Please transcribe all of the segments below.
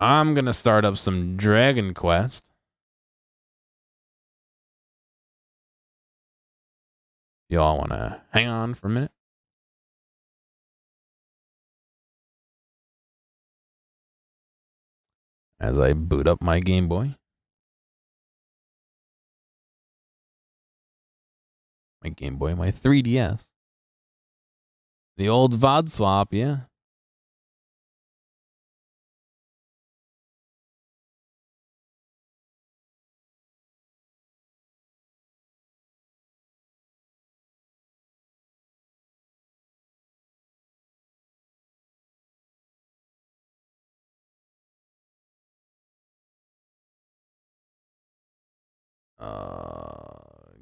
I'm gonna start up some Dragon Quest. Y'all wanna hang on for a minute? As I boot up my Game Boy. My Game Boy, my 3DS. The old VOD swap, yeah.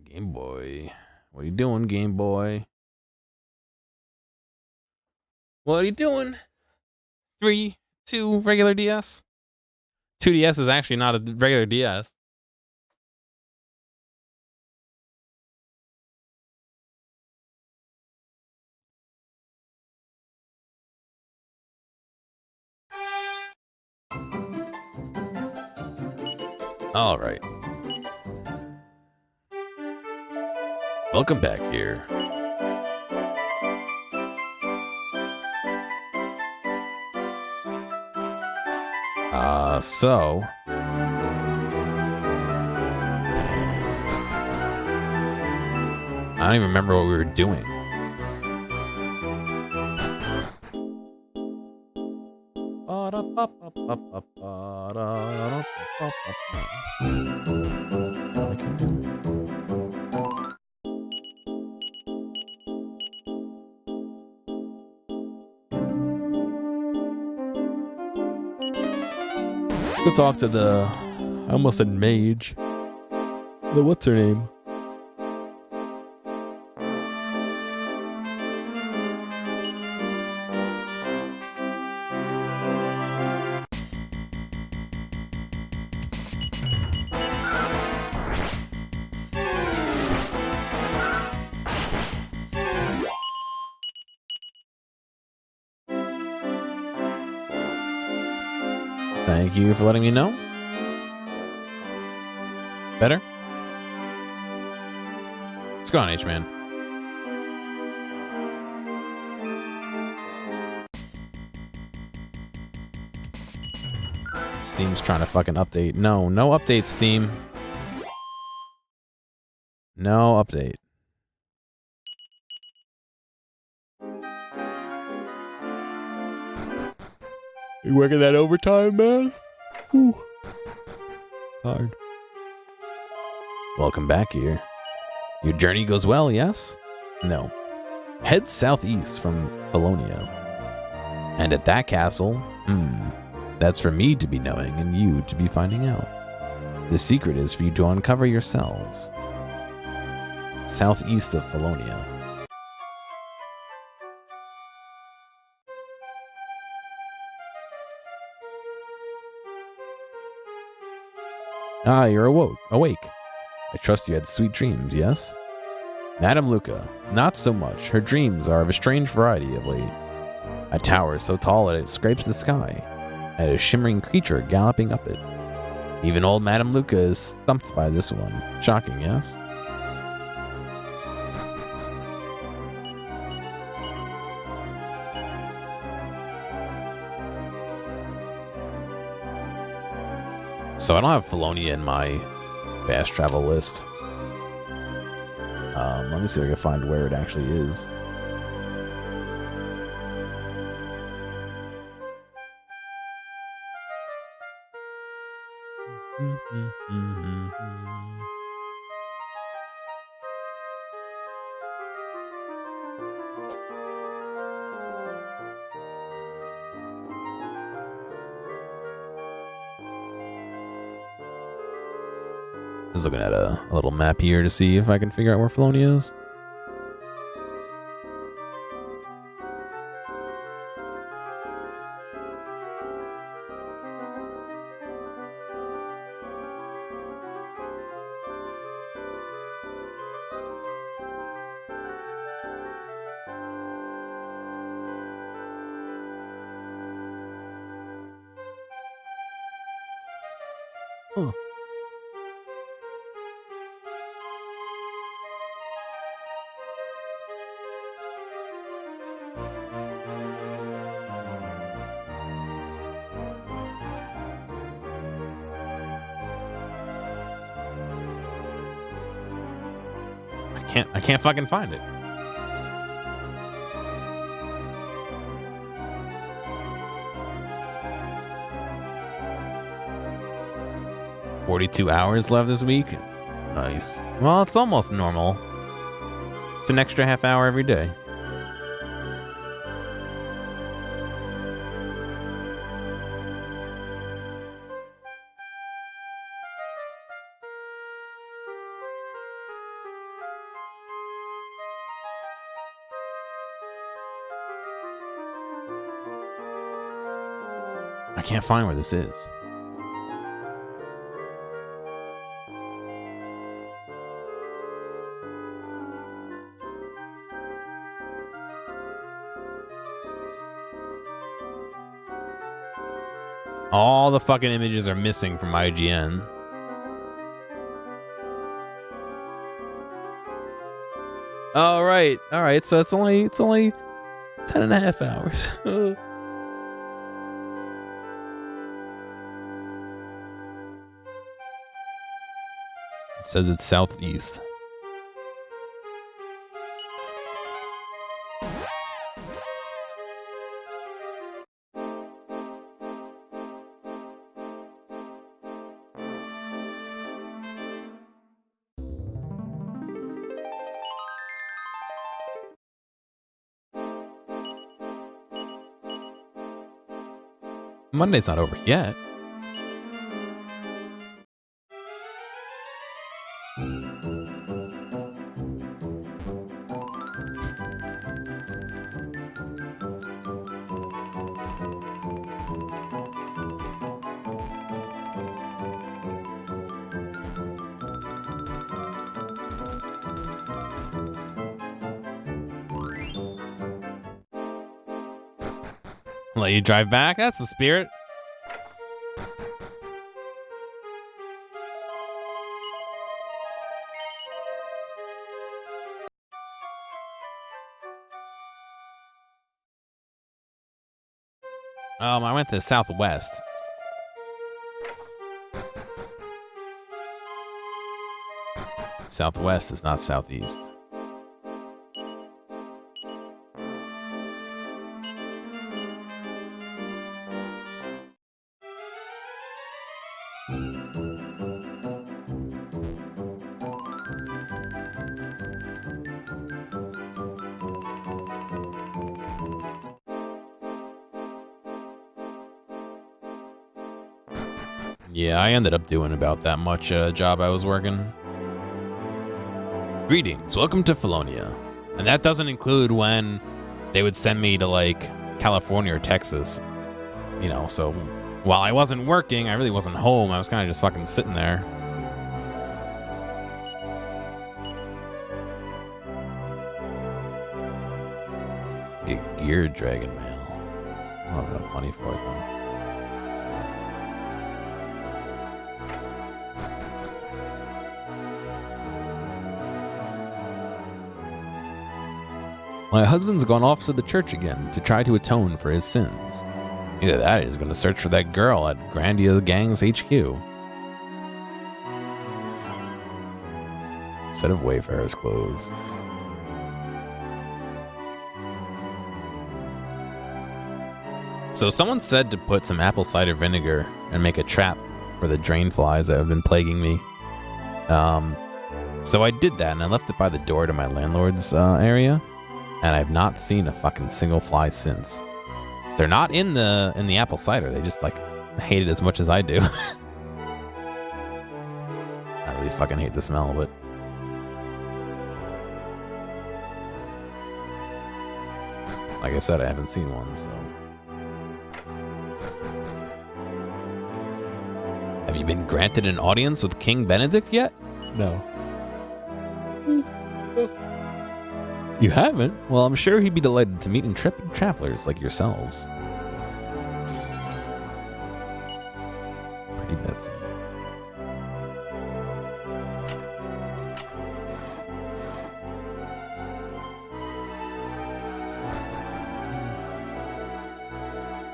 Game Boy. What are you doing, Game Boy? What are you doing? 3, 2, regular DS? 2DS is actually not a regular DS. All right. Welcome back here. So I don't even remember what we were doing. Let's go talk to the... I almost said mage. The what's her name? Thank you for letting me know. Better? What's going on, H-Man? Steam's trying to fucking update. No update, Steam. No update. You working that overtime, man? Whew. Hard. Welcome back here. Your journey goes well, yes? No. Head southeast from Polonia. And at that castle, that's for me to be knowing and you to be finding out. The secret is for you to uncover yourselves. Southeast of Polonia. Ah, you're awake. I trust you had sweet dreams, yes? Madame Luca, not so much. Her dreams are of a strange variety of late. A tower so tall that it scrapes the sky, and a shimmering creature galloping up it. Even old Madame Luca is stumped by this one. Shocking, yes? So I don't have Polonia in my fast travel list. Let me see if I can find where it actually is. Just looking at a little map here to see if I can figure out where Polonia is. Huh. I can't fucking find it. $42 left this week. Nice. Well, it's almost normal. It's an extra half hour every day. I can't find where this is. All the fucking images are missing from IGN. All right. So it's only 10 and a half hours. It says it's southeast. Monday's not over yet. Let you drive back? That's the spirit. I went to the southwest. Southwest is not southeast. Yeah, I ended up doing about that much job I was working. Greetings, welcome to Felonia. And that doesn't include when they would send me to like California or Texas. You know, so while I wasn't working, I really wasn't home. I was kind of just fucking sitting there. Gear Dragon Mail. I don't have enough money for it though. My husband's gone off to the church again to try to atone for his sins. Either that or he's going to search for that girl at Grandia Gang's HQ. Set of Wayfarer's clothes. So someone said to put some apple cider vinegar and make a trap for the drain flies that have been plaguing me. So I did that and I left it by the door to my landlord's area. And I've not seen a fucking single fly since. They're not in the apple cider. They just like hate it as much as I do. I really fucking hate the smell of it. Like I said, I haven't seen one, so. Have you been granted an audience with King Benedict yet? No. You haven't? Well, I'm sure he'd be delighted to meet intrepid travelers like yourselves. Pretty Betsy.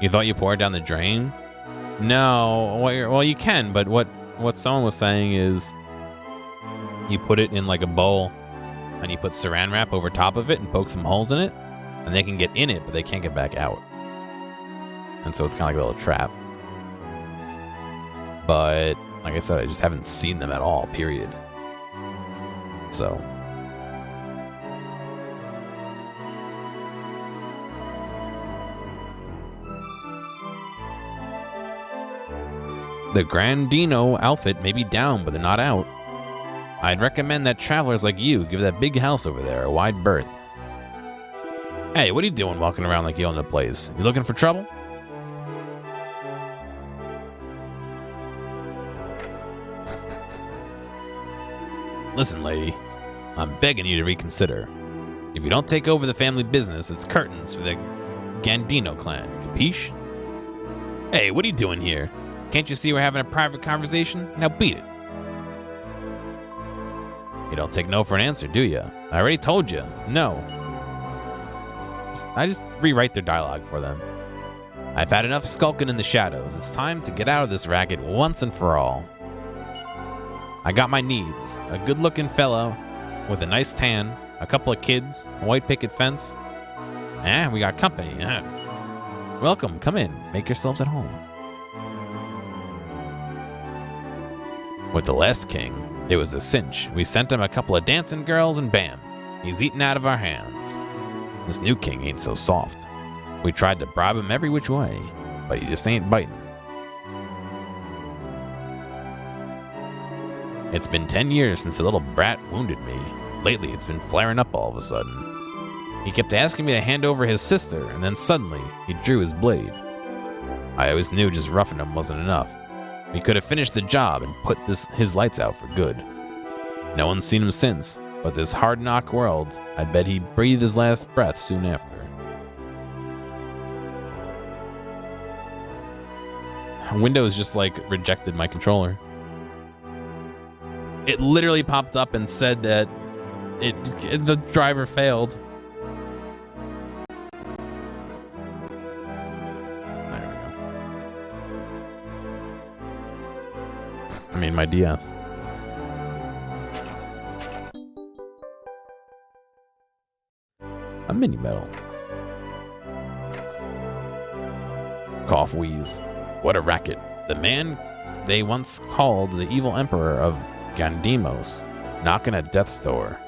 You thought you poured down the drain? No. Well, you can, but what someone was saying is you put it in like a bowl and you put saran wrap over top of it and poke some holes in it, and they can get in it, but they can't get back out. And so it's kind of like a little trap. But like I said, I just haven't seen them at all, period. So the Grandino outfit may be down, but they're not out. I'd recommend that travelers like you give that big house over there a wide berth. Hey, what are you doing walking around like you own the place? You looking for trouble? Listen, lady, I'm begging you to reconsider. If you don't take over the family business, it's curtains for the Gandino clan, capiche? Hey, what are you doing here? Can't you see we're having a private conversation? Now beat it. You don't take no for an answer, do you? I already told you, no. I just rewrite their dialogue for them. I've had enough skulking in the shadows. It's time to get out of this racket once and for all. I got my needs. A good-looking fellow with a nice tan, a couple of kids, a white picket fence. We got company. Welcome, come in. Make yourselves at home. With the last king, it was a cinch. We sent him a couple of dancing girls and bam, he's eaten out of our hands. This new king ain't so soft. We tried to bribe him every which way, but he just ain't biting. It's been 10 years since the little brat wounded me. Lately, it's been flaring up all of a sudden. He kept asking me to hand over his sister, and then suddenly, he drew his blade. I always knew just roughing him wasn't enough. He could have finished the job and put his lights out for good. No one's seen him since, but this hard knock world, I bet he breathed his last breath soon after. Windows just like rejected my controller. It literally popped up and said that the driver failed. There we go. I mean, my DS. A mini medal. Cough wheeze. What a racket. The man they once called the evil emperor of Gandimos, knocking at death's door.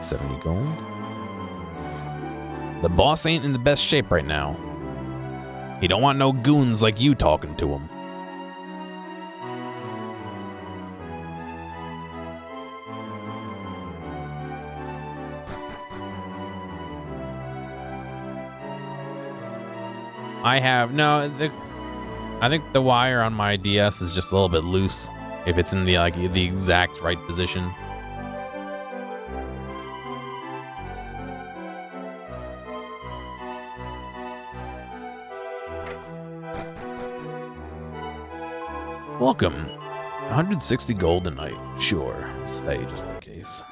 $70 gold. The boss ain't in the best shape right now. He don't want no goons like you talking to him. I think the wire on my DS is just a little bit loose if it's in the exact right position. Welcome. 160 gold a night. Sure. Stay just in case.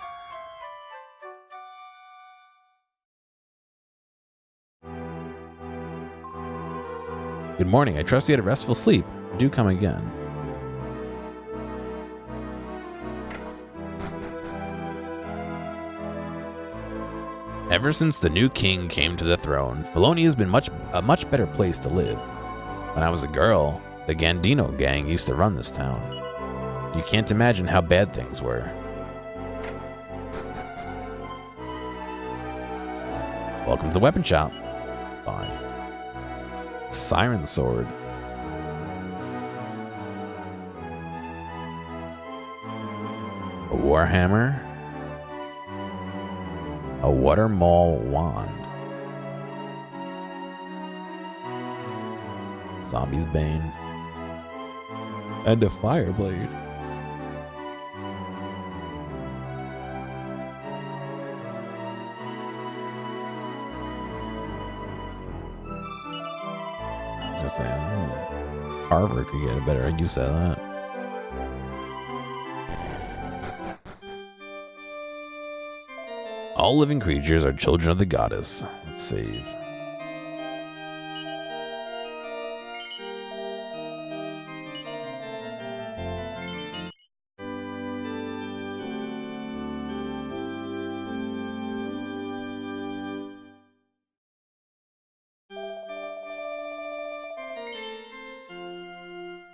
Good morning. I trust you had a restful sleep. Do come again. Ever since the new king came to the throne, Feloni has been a much better place to live. When I was a girl, the Gandino gang used to run this town. You can't imagine how bad things were. Welcome to the weapon shop. Bye. Siren sword. A warhammer. A water maul wand. Zombie's bane. And a fire blade. Harvard could get a better use out of that. All living creatures are children of the goddess. Let's save.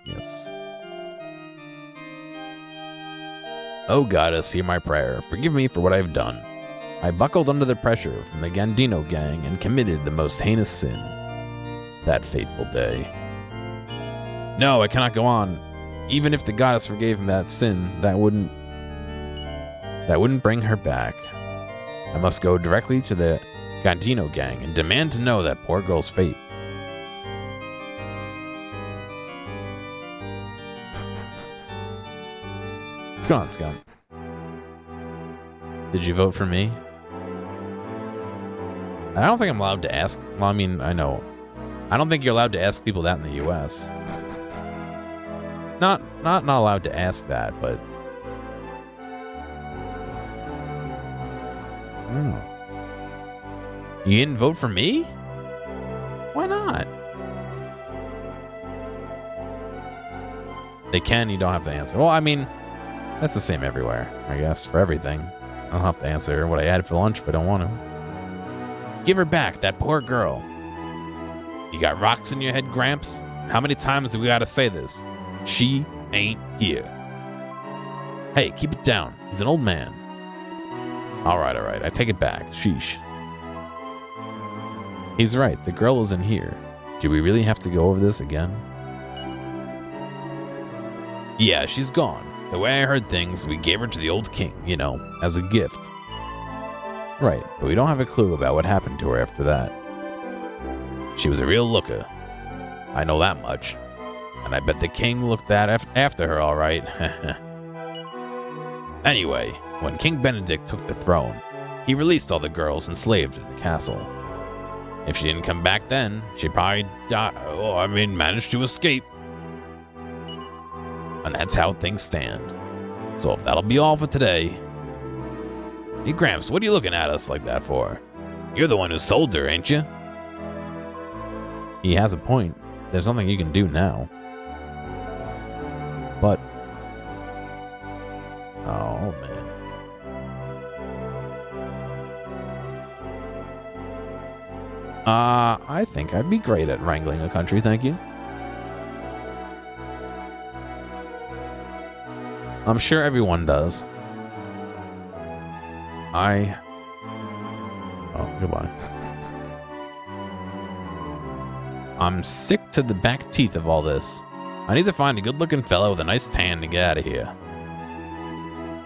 Yes. Oh goddess, hear my prayer. Forgive me for what I've done. I buckled under the pressure from the Gandino gang and committed the most heinous sin. That fateful day. No, I cannot go on. Even if the goddess forgave him that sin, that wouldn't bring her back. I must go directly to the Gandino gang and demand to know that poor girl's fate. What's going on, Scott? Did you vote for me? I don't think I'm allowed to ask. Well, I mean, I know. I don't think you're allowed to ask people that in the U.S. Not allowed to ask that, but I don't know. You didn't vote for me? Why not? They can. You don't have to answer. Well, I mean, that's the same everywhere, I guess, for everything. I don't have to answer what I had for lunch if I don't want to. Give her back, that poor girl. You got rocks in your head, Gramps? How many times do we gotta say this? She ain't here. Hey, keep it down. He's an old man. All right. I take it back. Sheesh. He's right. The girl isn't here. Do we really have to go over this again? Yeah, she's gone. The way I heard things, we gave her to the old king, you know, as a gift. Right, but we don't have a clue about what happened to her after that. She was a real looker. I know that much. And I bet the king looked after her all right. Anyway, when King Benedict took the throne, he released all the girls enslaved in the castle. If she didn't come back then, she probably managed to escape. And that's how things stand. So if that'll be all for today... Hey, Gramps, what are you looking at us like that for? You're the one who sold her, ain't you? He has a point. There's nothing you can do now. But... Oh, man. I think I'd be great at wrangling a country, thank you. I'm sure everyone does. Oh, goodbye. I'm sick to the back teeth of all this. I need to find a good-looking fellow with a nice tan to get out of here.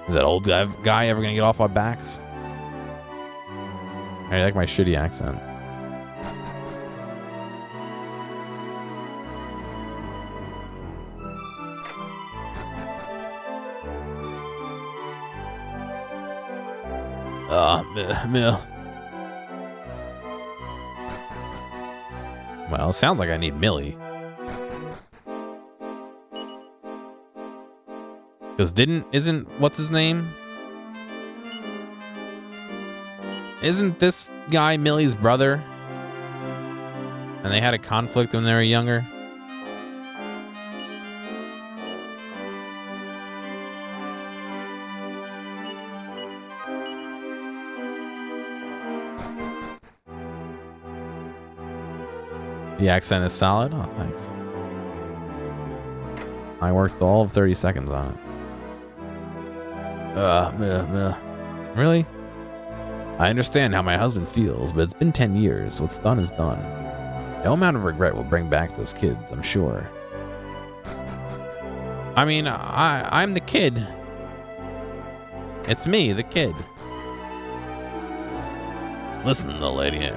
Is that old guy ever gonna get off our backs? I like my shitty accent. Well, it sounds like I need Millie. Because what's his name? Isn't this guy Millie's brother? And they had a conflict when they were younger? The accent is solid? Oh, thanks. I worked all of 30 seconds on it. Really? I understand how my husband feels, but it's been 10 years. What's done is done. No amount of regret will bring back those kids, I'm sure. I mean, I'm the kid. It's me, the kid. Listen, little lady.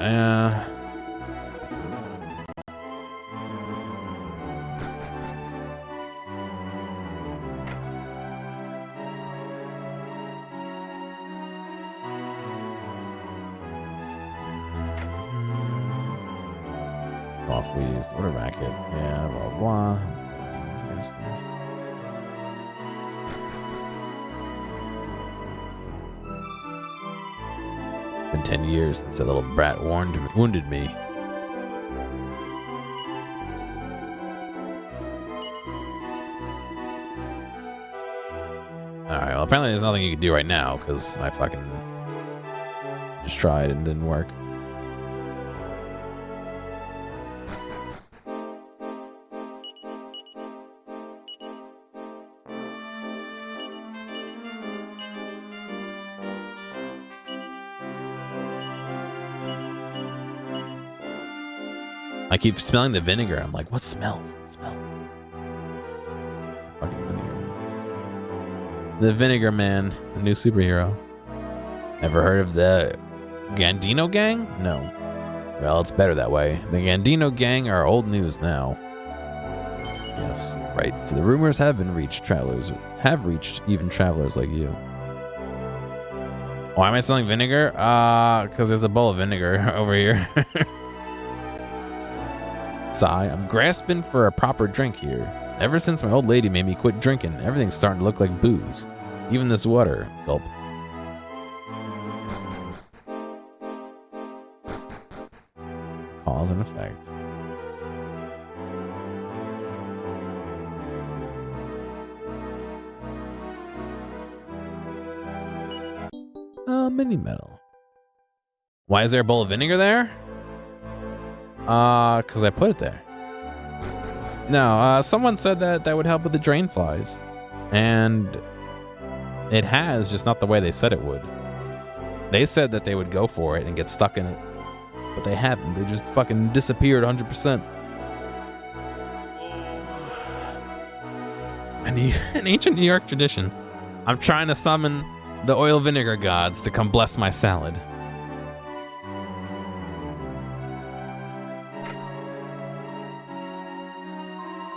Coffees, what a racket. Yeah, blah, blah. Yes. Been 10 years since that little brat wounded me. Alright, well apparently there's nothing you can do right now because I fucking just tried and didn't work. I keep smelling the vinegar. I'm like, what smells? What smells? It's the fucking vinegar man. The Vinegar Man, the new superhero. Ever heard of the Gandino Gang? No. Well, it's better that way. The Gandino Gang are old news now. Yes, right. So the rumors have reached even travelers like you. Why am I selling vinegar? Because there's a bowl of vinegar over here. Sigh, I'm grasping for a proper drink here. Ever since my old lady made me quit drinking, everything's starting to look like booze. Even this water. Gulp. Cause and effect. Mini metal. Why is there a bowl of vinegar there? Because I put it there. No, someone said that would help with the drain flies. And it has, just not the way they said it would. They said that they would go for it and get stuck in it. But they haven't. They just fucking disappeared 100%. An ancient New York tradition. I'm trying to summon the oil vinegar gods to come bless my salad.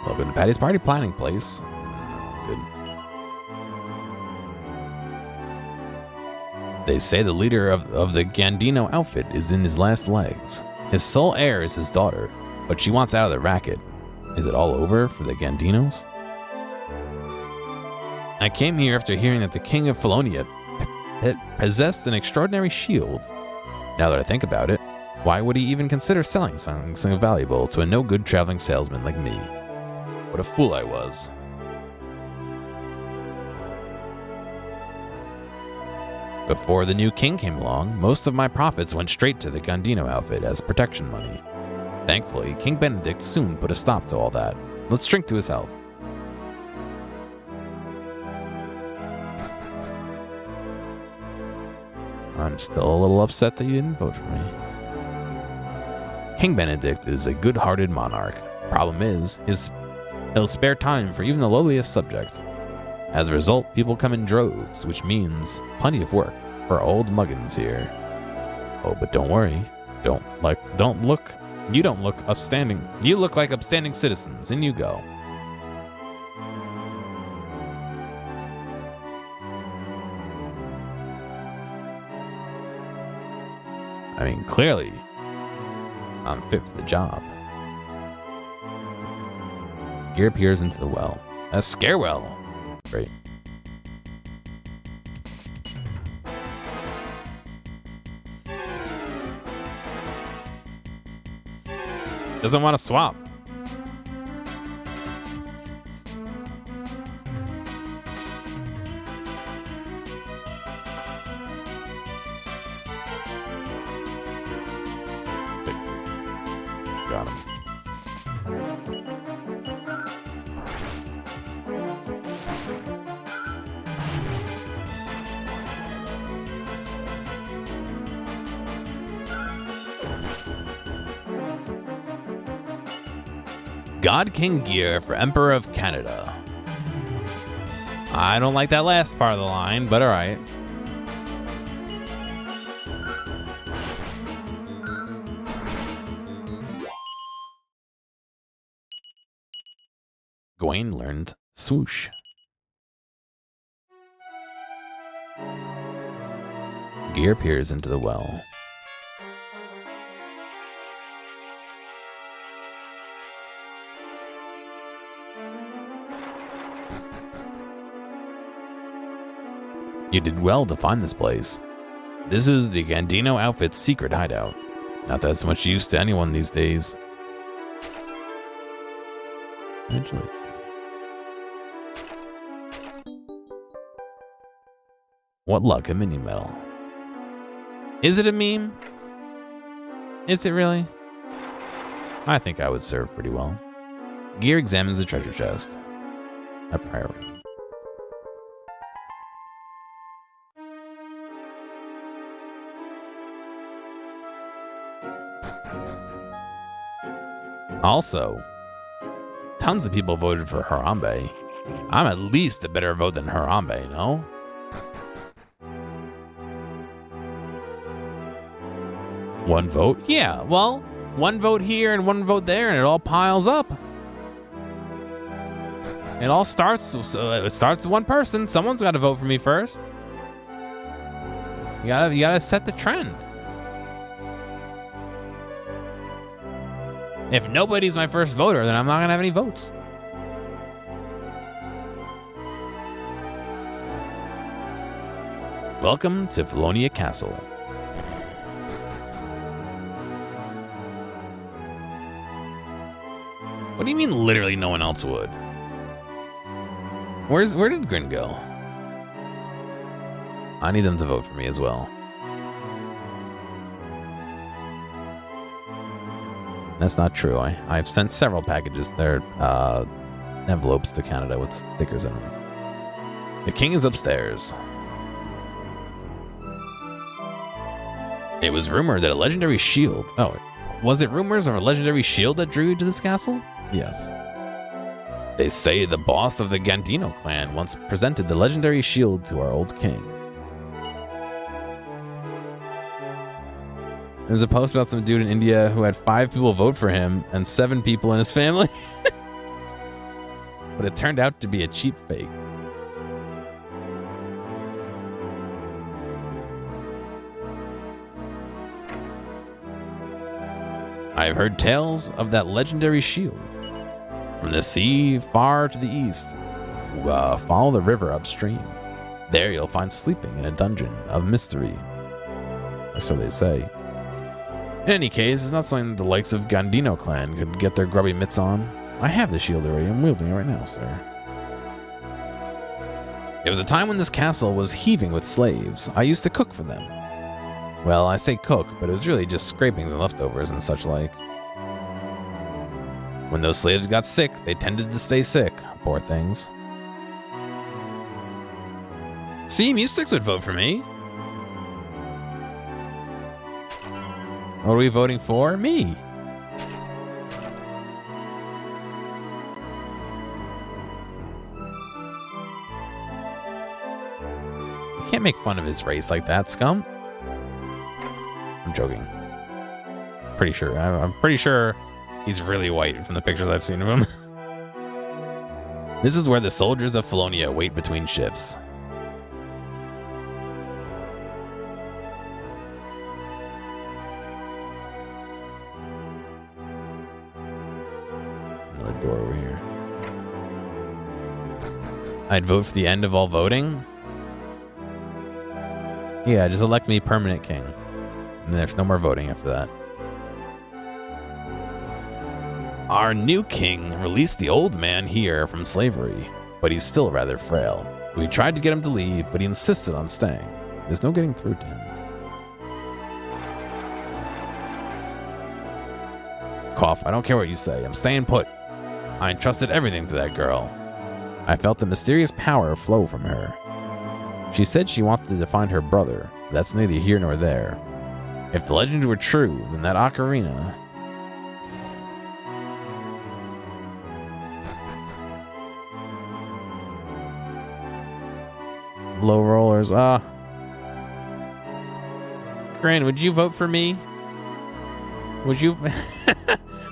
Welcome to Patty's party planning place. Good. They say the leader of the Gandino outfit is in his last legs. His sole heir is his daughter, but she wants out of the racket. Is it all over for the Gandinos? I came here after hearing that the king of Felonia possessed an extraordinary shield. Now that I think about it, why would he even consider selling something valuable to a no-good traveling salesman like me? What a fool I was. Before the new king came along, most of my profits went straight to the Gandino outfit as protection money. Thankfully, King Benedict soon put a stop to all that. Let's drink to his health. I'm still a little upset that you didn't vote for me. King Benedict is a good-hearted monarch. Problem is, he'll spare time for even the lowliest subject. As a result, people come in droves, which means plenty of work for old muggins here. Oh, but don't worry. You don't look upstanding. You look like upstanding citizens, and you go. I mean, clearly, I'm fit for the job. Gear peers into the well. A scare well. Great. Doesn't want to swap. Got him. God King gear for Emperor of Canada. I don't like that last part of the line, but alright. Gawain learned swoosh. Gear peers into the well. You did well to find this place. This is the Gandino outfit's secret hideout. Not that's much use to anyone these days. What luck, a mini medal. Is it a meme? Is it really? I think I would serve pretty well. Gear examines the treasure chest. A priority. Also, tons of people voted for Harambe. I'm at least a better vote than Harambe, no? One vote? Yeah, well, one vote here and one vote there, and it all piles up. It all starts, it starts with one person. Someone's got to vote for me first. You gotta set the trend. If nobody's my first voter, then I'm not gonna have any votes. Welcome to Felonia Castle. What do you mean literally no one else would? Where did Grin go? I need them to vote for me as well. That's not true. I've sent several packages. They're envelopes to Canada with stickers in them. The king is upstairs. It was rumored that a legendary shield... Oh, was it rumors of a legendary shield that drew you to this castle? Yes. They say the boss of the Gandino clan once presented the legendary shield to our old king. There's a post about some dude in India who had 5 people vote for him and 7 people in his family. But it turned out to be a cheap fake. I've heard tales of that legendary shield. From the sea far to the east, follow the river upstream. There you'll find sleeping in a dungeon of mystery. Or so they say. In any case, it's not something the likes of Gandino clan could get their grubby mitts on. I have the shield already. I'm wielding it right now, sir. There was a time when this castle was heaving with slaves. I used to cook for them. Well, I say cook, but it was really just scrapings and leftovers and such like. When those slaves got sick, they tended to stay sick. Poor things. See, Mystics would vote for me. What are we voting for? Me. You can't make fun of his race like that, scum. I'm joking. Pretty sure. I'm pretty sure he's really white from the pictures I've seen of him. This is where the soldiers of Felonia wait between shifts. Another door over here. I'd vote for the end of all voting. Yeah, just elect me permanent king. And there's no more voting after that. Our new king released the old man here from slavery, but he's still rather frail. We tried to get him to leave, but he insisted on staying. There's no getting through to him. Cough, I don't care what you say. I'm staying put. I entrusted everything to that girl. I felt a mysterious power flow from her. She said she wanted to find her brother. That's neither here nor there. If the legends were true, then that ocarina... Low rollers, Gran, would you vote for me? Would you...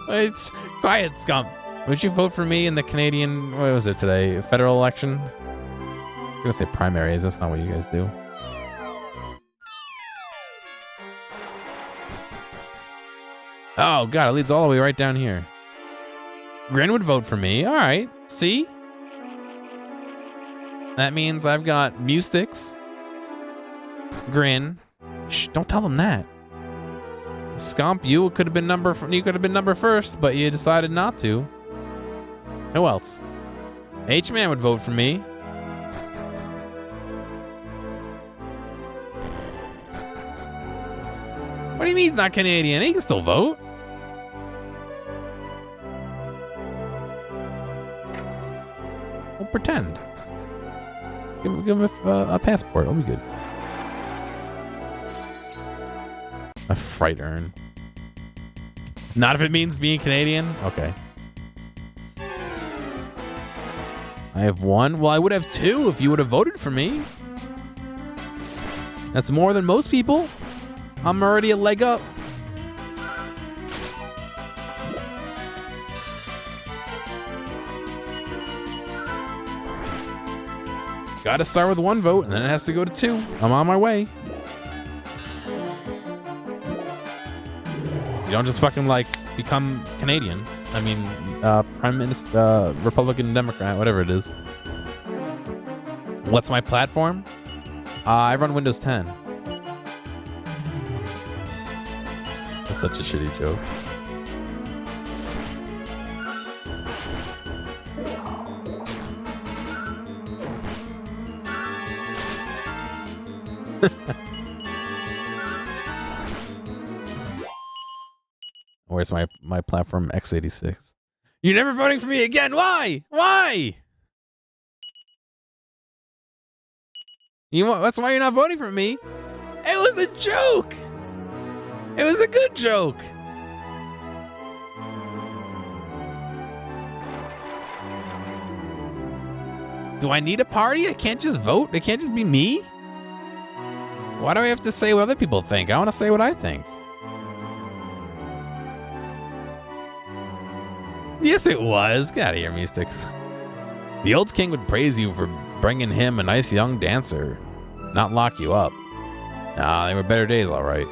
It's quiet, scum. Would you vote for me in the Canadian... What was it today? Federal election? I'm gonna say primaries. That's not what you guys do. Oh, God, it leads all the way right down here. Grin would vote for me. All right. See? That means I've got Mustix, Grin, Shh, don't tell them that. Scump, you could have been number first, but you decided not to. Who else? H-Man would vote for me. What do you mean he's not Canadian? He can still vote. We'll pretend. Give him a passport. It'll be good. A fright urn. Not if it means being Canadian? Okay. I have one. Well, I would have two if you would have voted for me. That's more than most people. I'm already a leg up. Gotta start with one vote, and then it has to go to two. I'm on my way. You don't just fucking, like, become Canadian. I mean, Prime Minister, Republican, Democrat, whatever it is. What's my platform? I run Windows 10. That's such a shitty joke. Where's my platform? X86. You're never voting for me again. Why? Why? That's why you're not voting for me. It was a joke. It was a good joke. Do I need a party? I can't just vote. It can't just be me. Why do I have to say what other people think? I want to say what I think. Yes, it was. Get out of here, Mystics. The old king would praise you for bringing him a nice young dancer, not lock you up. Nah, they were better days, all right.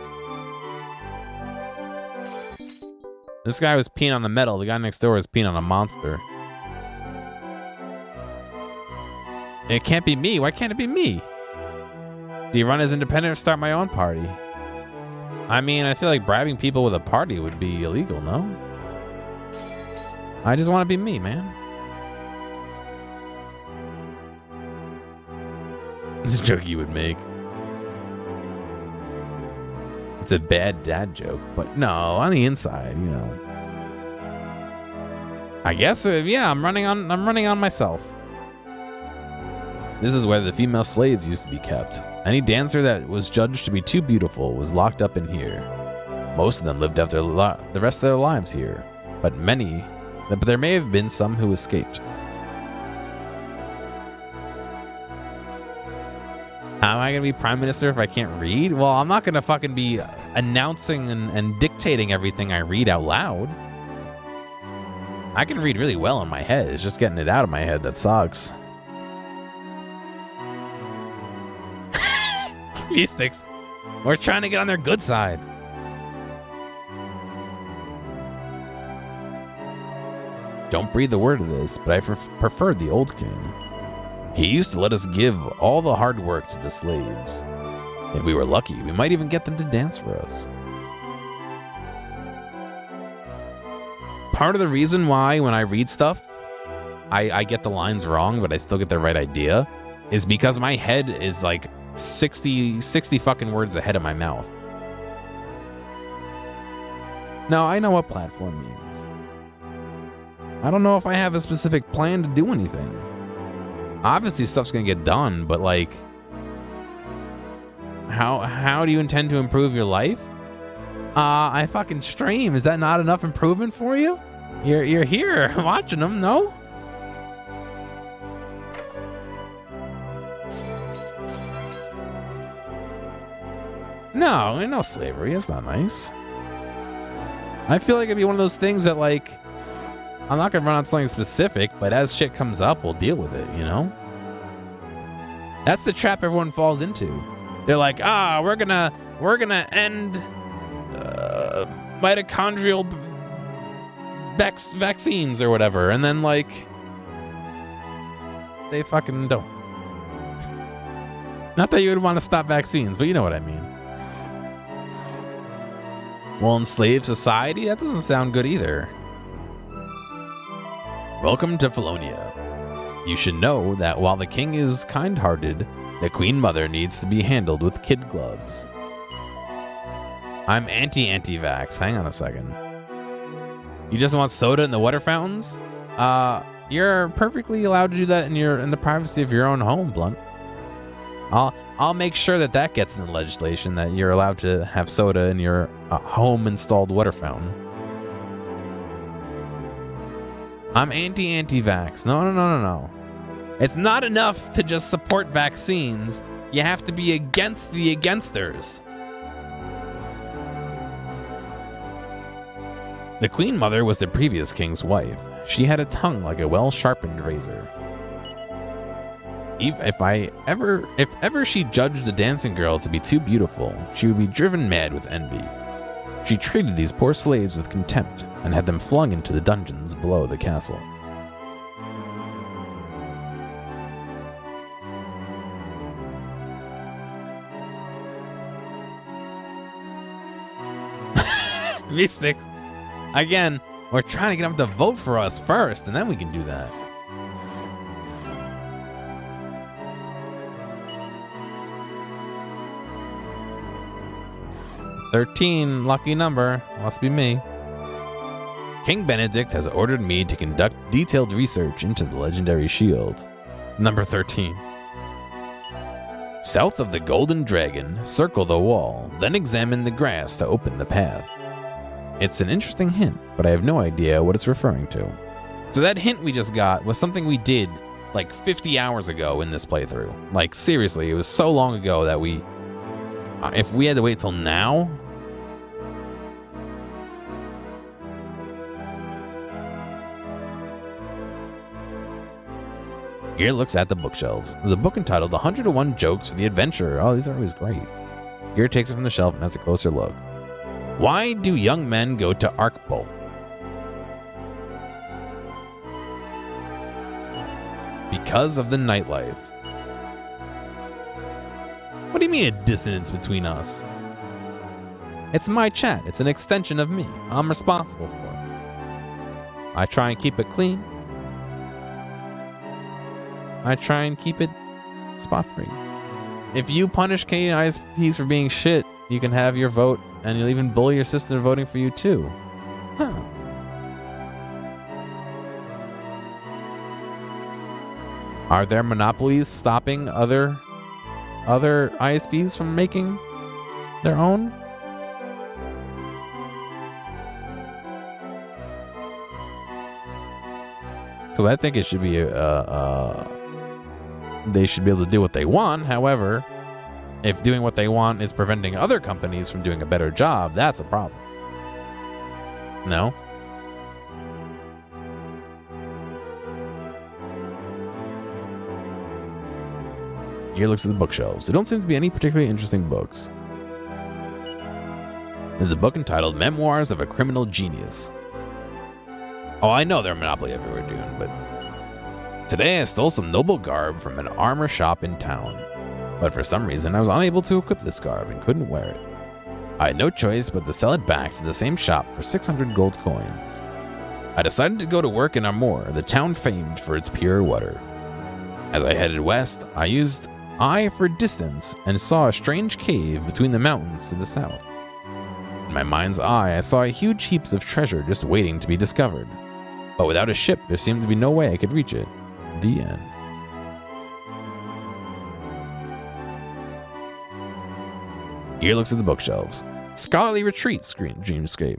This guy was peeing on the metal. The guy next door was peeing on a monster. It can't be me. Why can't it be me? Do you run as independent or start my own party? I mean, I feel like bribing people with a party would be illegal, no? I just want to be me, man. It's a joke you would make. It's a bad dad joke, but no, on the inside, you know. I guess, yeah, I'm running on myself. This is where the female slaves used to be kept. Any dancer that was judged to be too beautiful was locked up in here. Most of them lived out the rest of their lives here, but there may have been some who escaped. How am I going to be prime minister if I can't read? Well, I'm not going to fucking be announcing and dictating everything I read out loud. I can read really well in my head. It's just getting it out of my head that sucks. Mystics. We're trying to get on their good side. Don't breathe a word of this, but I preferred the old king. He used to let us give all the hard work to the slaves. If we were lucky, we might even get them to dance for us. Part of the reason why when I read stuff, I get the lines wrong, but I still get the right idea, is because my head is like 60 fucking words ahead of my mouth. Now, I know what platform means. I don't know if I have a specific plan to do anything. Obviously, stuff's gonna get done, but like, how do you intend to improve your life? I fucking stream. Is that not enough improvement for you? You're here watching them, no? No slavery. It's not nice. I feel like it'd be one of those things that, like, I'm not gonna run on something specific, but as shit comes up, we'll deal with it, you know? That's the trap everyone falls into. They're like, we're gonna end mitochondrial vaccines or whatever, and then, like, they fucking don't. Not that you would want to stop vaccines, but you know what I mean. Well, enslaved society? That doesn't sound good either. Welcome to Felonia. You should know that while the king is kind-hearted, the queen mother needs to be handled with kid gloves. I'm anti-vax. Hang on a second. You just want soda in the water fountains? You're perfectly allowed to do that in the privacy of your own home, Blunt. I'll make sure that gets in the legislation that you're allowed to have soda in your home-installed water fountain. I'm anti-vax. No. It's not enough to just support vaccines. You have to be against the againsters. The Queen Mother was the previous king's wife. She had a tongue like a well-sharpened razor. If ever she judged a dancing girl to be too beautiful, she would be driven mad with envy. She treated these poor slaves with contempt and had them flung into the dungeons below the castle. Mystics. Again, we're trying to get them to vote for us first, and then we can do that. $13, lucky number. Must be me. King Benedict has ordered me to conduct detailed research into the legendary shield. Number 13. South of the Golden Dragon, circle the wall, then examine the grass to open the path. It's an interesting hint, but I have no idea what it's referring to. So that hint we just got was something we did like 50 hours ago in this playthrough. Like, seriously, it was so long ago that if we had to wait till now. Gear looks at the bookshelves. There's a book entitled 101 Jokes for the Adventurer. Oh, these are always great. Gear takes it from the shelf and has a closer look. Why do young men go to Arkbolt? Because of the nightlife. What do you mean a dissonance between us? It's my chat. It's an extension of me. I'm responsible for it. I try and keep it clean. I try and keep it spot free. If you punish Canadian ISPs for being shit, you can have your vote, and you'll even bully your sister voting for you too. Huh. Are there monopolies stopping other ISPs from making their own? Because I think it should be they should be able to do what they want. However, if doing what they want is preventing other companies from doing a better job, that's a problem. No? Gear looks at the bookshelves. There don't seem to be any particularly interesting books. There's a book entitled Memoirs of a Criminal Genius. Oh, I know they're a monopoly everywhere, dude, but today I stole some noble garb from an armor shop in town. But for some reason, I was unable to equip this garb and couldn't wear it. I had no choice but to sell it back to the same shop for 600 gold coins. I decided to go to work in Amor, the town famed for its pure water. As I headed west, I used eye for distance and saw a strange cave between the mountains to the south. In my mind's eye, I saw huge heaps of treasure just waiting to be discovered. But without a ship, there seemed to be no way I could reach it. The end. Gear looks at the bookshelves. Scholarly Retreat Dreamscape.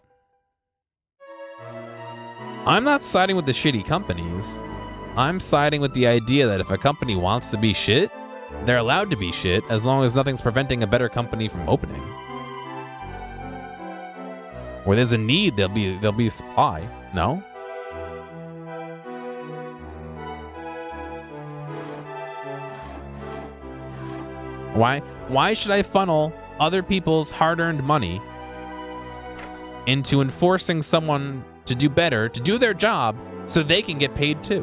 I'm not siding with the shitty companies. I'm siding with the idea that if a company wants to be shit, they're allowed to be shit as long as nothing's preventing a better company from opening. Where there's a need, there'll be supply. No? Why should I funnel other people's hard-earned money into enforcing someone to do better, to do their job, so they can get paid too?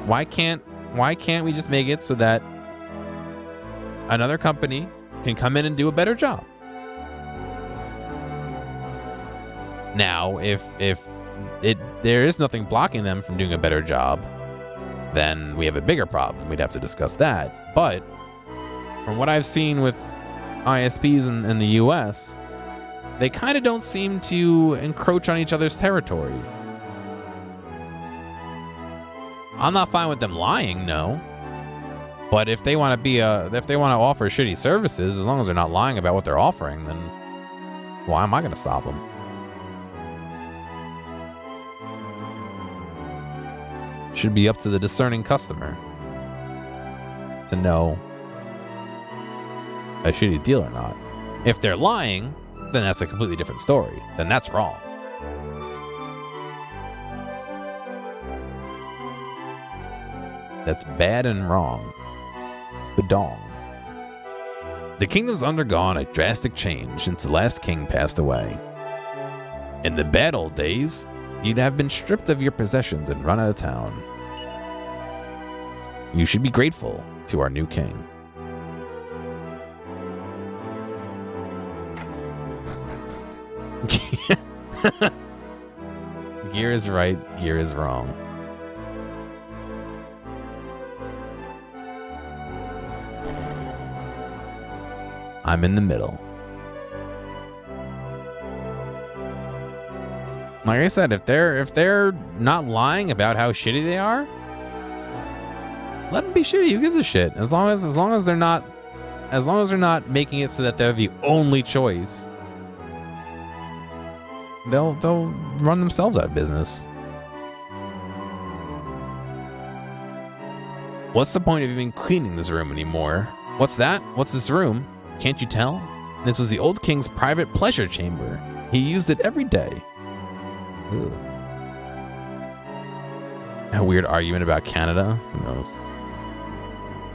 Why can't we just make it so that another company can come in and do a better job. Now, if there is nothing blocking them from doing a better job, then we have a bigger problem. We'd have to discuss that. But from what I've seen with ISPs in the US, they kind of don't seem to encroach on each other's territory. I'm not fine with them lying, no. But if they want to offer shitty services, as long as they're not lying about what they're offering, then why am I going to stop them? Should be up to the discerning customer to know a shitty deal or not. If they're lying, then that's a completely different story. Then that's wrong. That's bad and wrong. Badong. The kingdom's undergone a drastic change since the last king passed away. In the bad old days, you'd have been stripped of your possessions and run out of town. You should be grateful to our new king. Gear is right, gear is wrong. I'm in the middle. Like I said, if they're not lying about how shitty they are, let them be shitty. Who gives a shit? As long as they're not making it so that they're the only choice, they'll run themselves out of business. What's the point of even cleaning this room anymore? What's that? What's this room? Can't you tell? This was the old king's private pleasure chamber. He used it every day. Ugh. A weird argument about Canada. Who knows?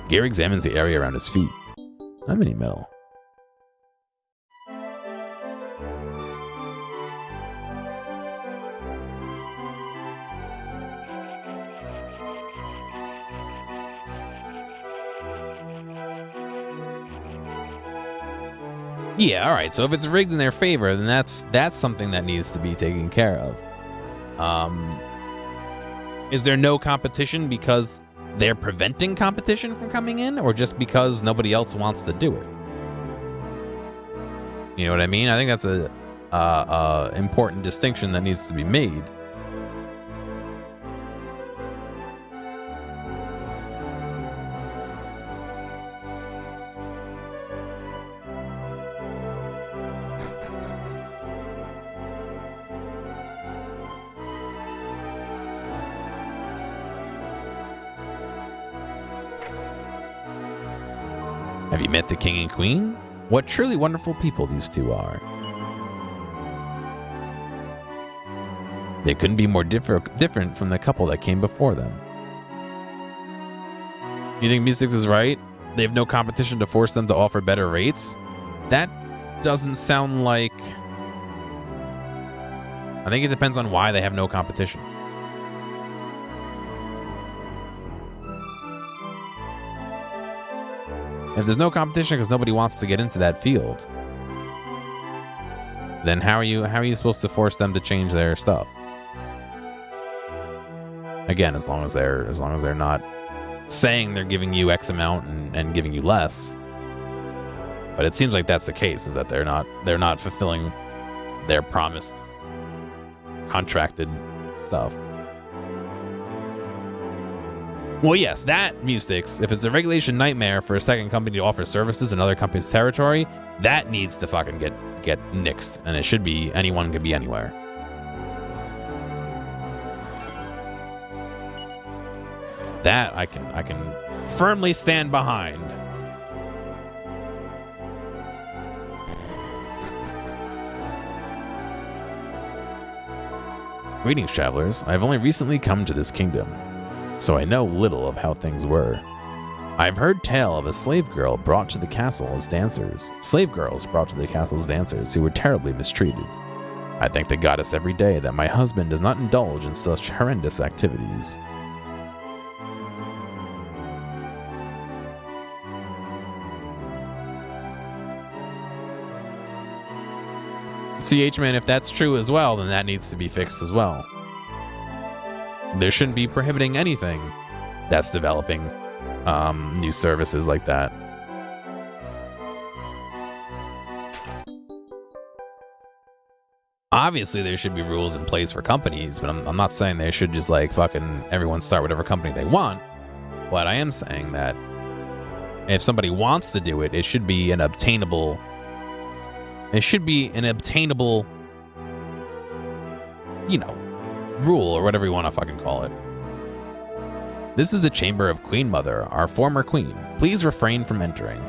Gear examines the area around his feet. I'm in metal. Yeah, all right. So if it's rigged in their favor, then that's something that needs to be taken care of. Is there no competition because they're preventing competition from coming in, or just because nobody else wants to do it? You know what I mean? I think that's a important distinction that needs to be made. Have you met the king and queen? What truly wonderful people these two are. They couldn't be more different from the couple that came before them. You think Mystics is right? They have no competition to force them to offer better rates? That doesn't sound like... I think it depends on why they have no competition. If there's no competition because nobody wants to get into that field, then how are you supposed to force them to change their stuff? Again, as long as they're not saying they're giving you X amount and giving you less. But it seems like that's the case, is that they're not fulfilling their promised contracted stuff. Well, yes, that, Mystics, if it's a regulation nightmare for a second company to offer services in other companies' territory, that needs to fucking get nixed, and it should be anyone can be anywhere. That I can firmly stand behind. Greetings, travelers. I've only recently come to this kingdom, so I know little of how things were. I've heard tale of a slave girl brought to the castle as dancers. Slave girls brought to the castle as dancers who were terribly mistreated. I thank the goddess every day that my husband does not indulge in such horrendous activities. CH-Man, if that's true as well, then that needs to be fixed as well. There shouldn't be prohibiting anything that's developing new services like that. Obviously, there should be rules in place for companies, but I'm not saying they should just like fucking everyone start whatever company they want. But I am saying that if somebody wants to do it, it should be an obtainable. It should be an obtainable, you know, rule or whatever you want to fucking call it. This is the chamber of Queen Mother, our former queen. Please refrain from entering.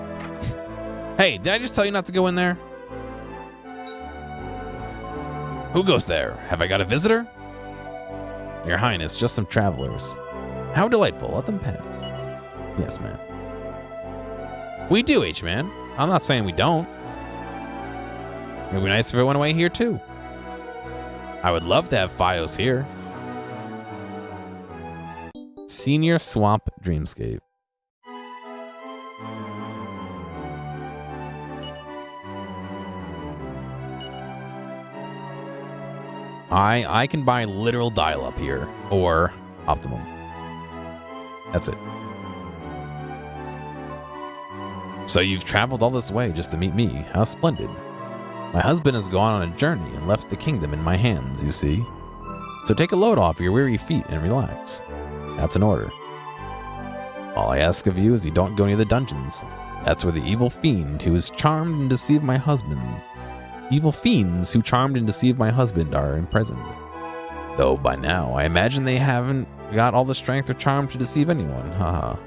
Hey, did I just tell you not to go in there? Who goes there? Have I got a visitor? Your Highness, just some travelers. How delightful. Let them pass. Yes, man. We do, H-Man. I'm not saying we don't. It would be nice if it went away here, too. I would love to have Fios here. Senior Swamp Dreamscape. I can buy literal dial-up here, or Optimum. That's it. So you've traveled all this way just to meet me. How splendid. My husband has gone on a journey and left the kingdom in my hands, you see. So take a load off your weary feet and relax. That's an order. All I ask of you is you don't go near the dungeons. That's where the evil fiend who has charmed and deceived my husband. Evil fiends who charmed and deceived my husband are imprisoned. Though by now, I imagine they haven't got all the strength or charm to deceive anyone. Haha.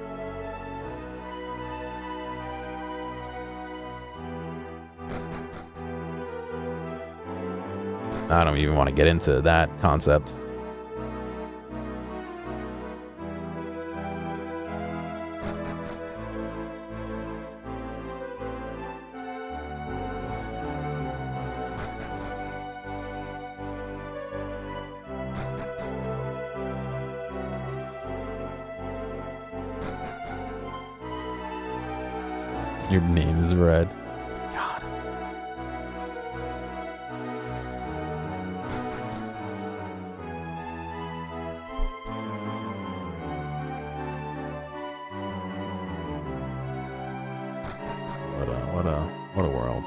I don't even want to get into that concept. Your name is red. God. What a world.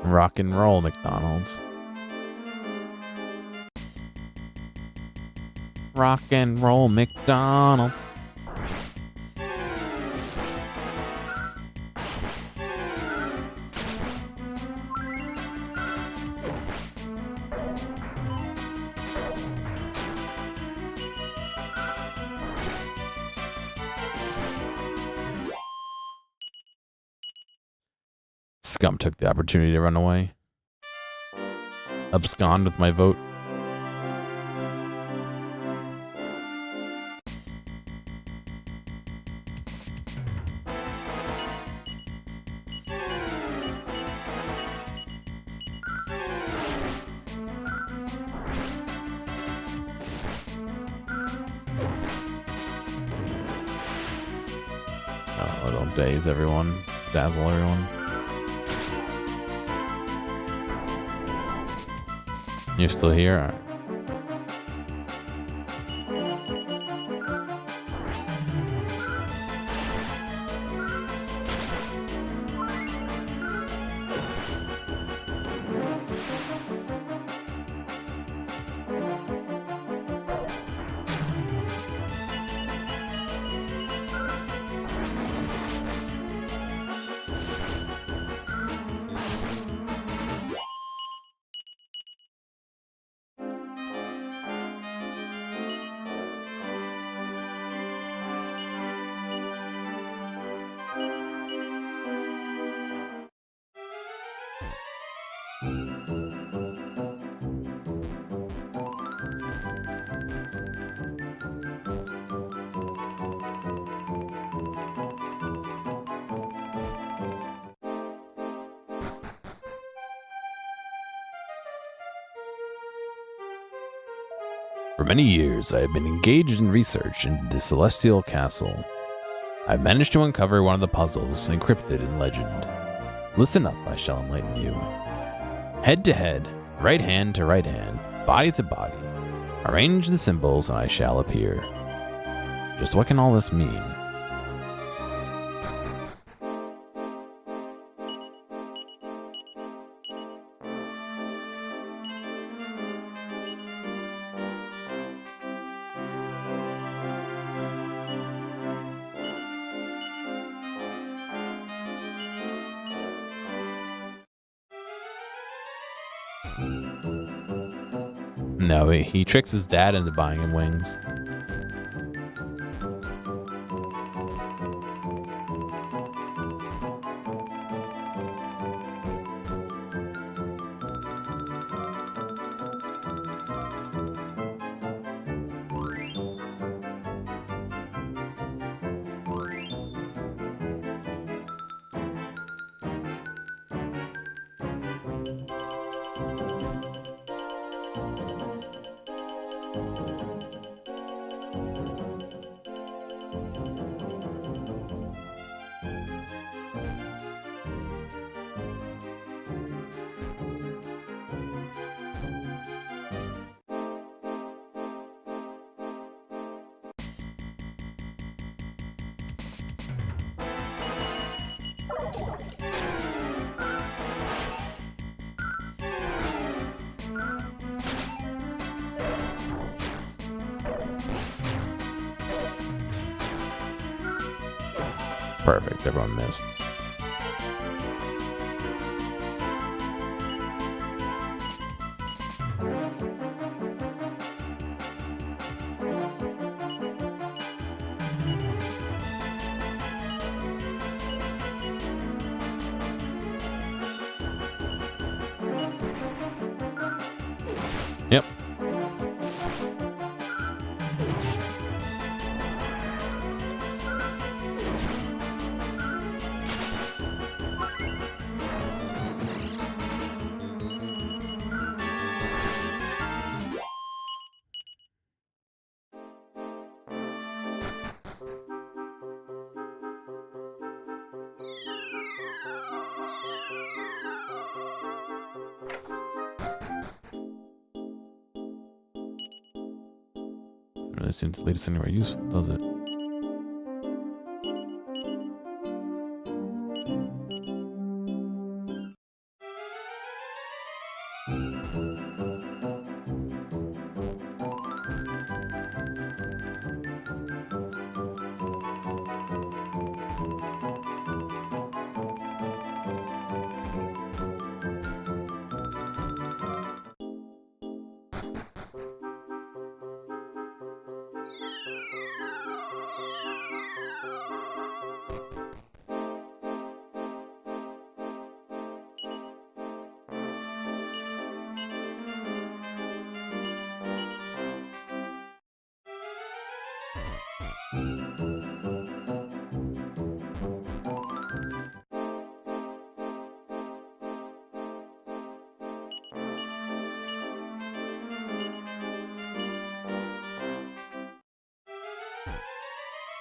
Rock and roll, McDonald's. Rock and roll, McDonald's. Scum took the opportunity to run away. Abscond with my vote. Oh, don't daze everyone. Dazzle everyone. You're still here? All right. For many years, I have been engaged in research into the celestial castle. I've managed to uncover one of the puzzles encrypted in legend. Listen up, I shall enlighten you. Head to head, right hand to right hand, body to body. Arrange the symbols and I shall appear. Just what can all this mean? No, he tricks his dad into buying him wings. Perfect, everyone missed. Yep. Really seems to lead us anywhere useful, does it?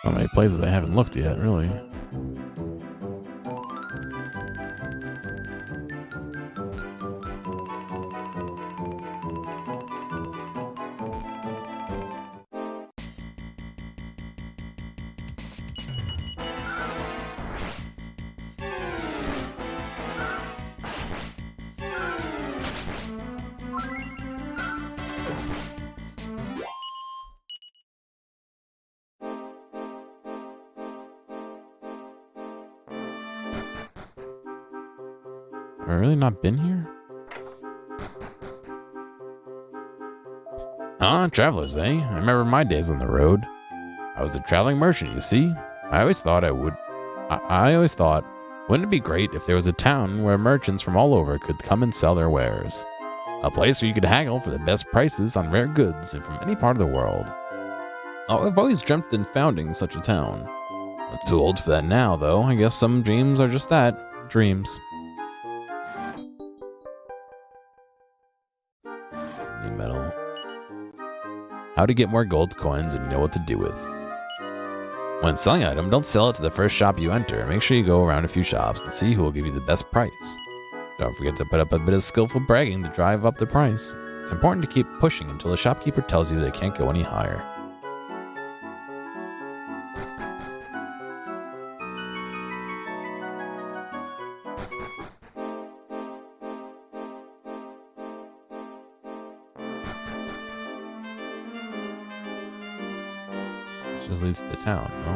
So many places I haven't looked yet, really. Have I really not been here? Travelers, eh? I remember my days on the road. I was a traveling merchant, you see. I always thought, wouldn't it be great if there was a town where merchants from all over could come and sell their wares? A place where you could haggle for the best prices on rare goods and from any part of the world. Oh, I've always dreamt in founding such a town. I'm too old for that now, though. I guess some dreams are just that, dreams. New metal. how to get more gold coins and you know what to do with. When selling an item, don't sell it to the first shop you enter. Make sure you go around a few shops and see who will give you the best price. Don't forget to put up a bit of skillful bragging to drive up the price. It's important to keep pushing until the shopkeeper tells you they can't go any higher. Just leads to the town, no?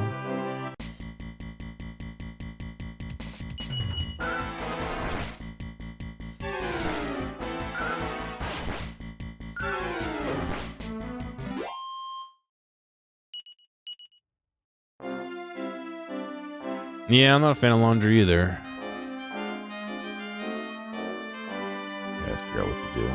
Yeah, I'm not a fan of laundry either. Gotta figure out what to do.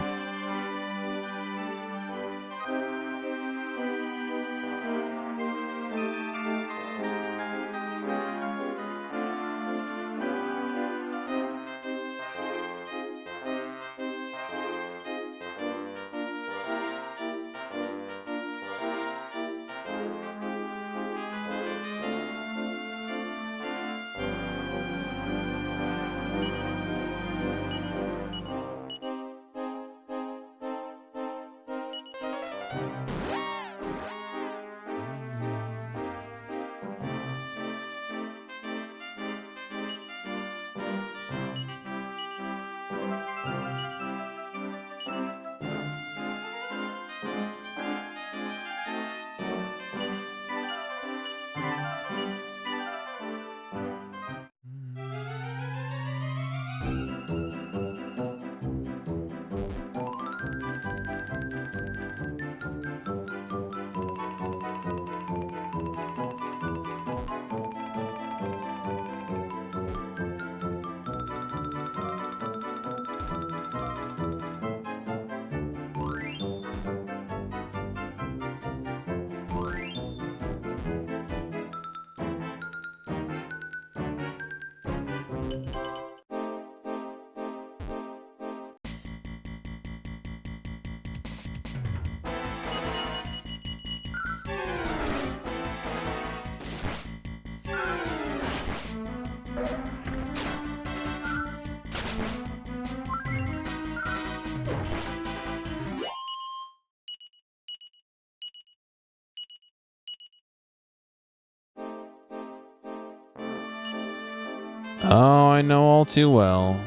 Oh, I know all too well.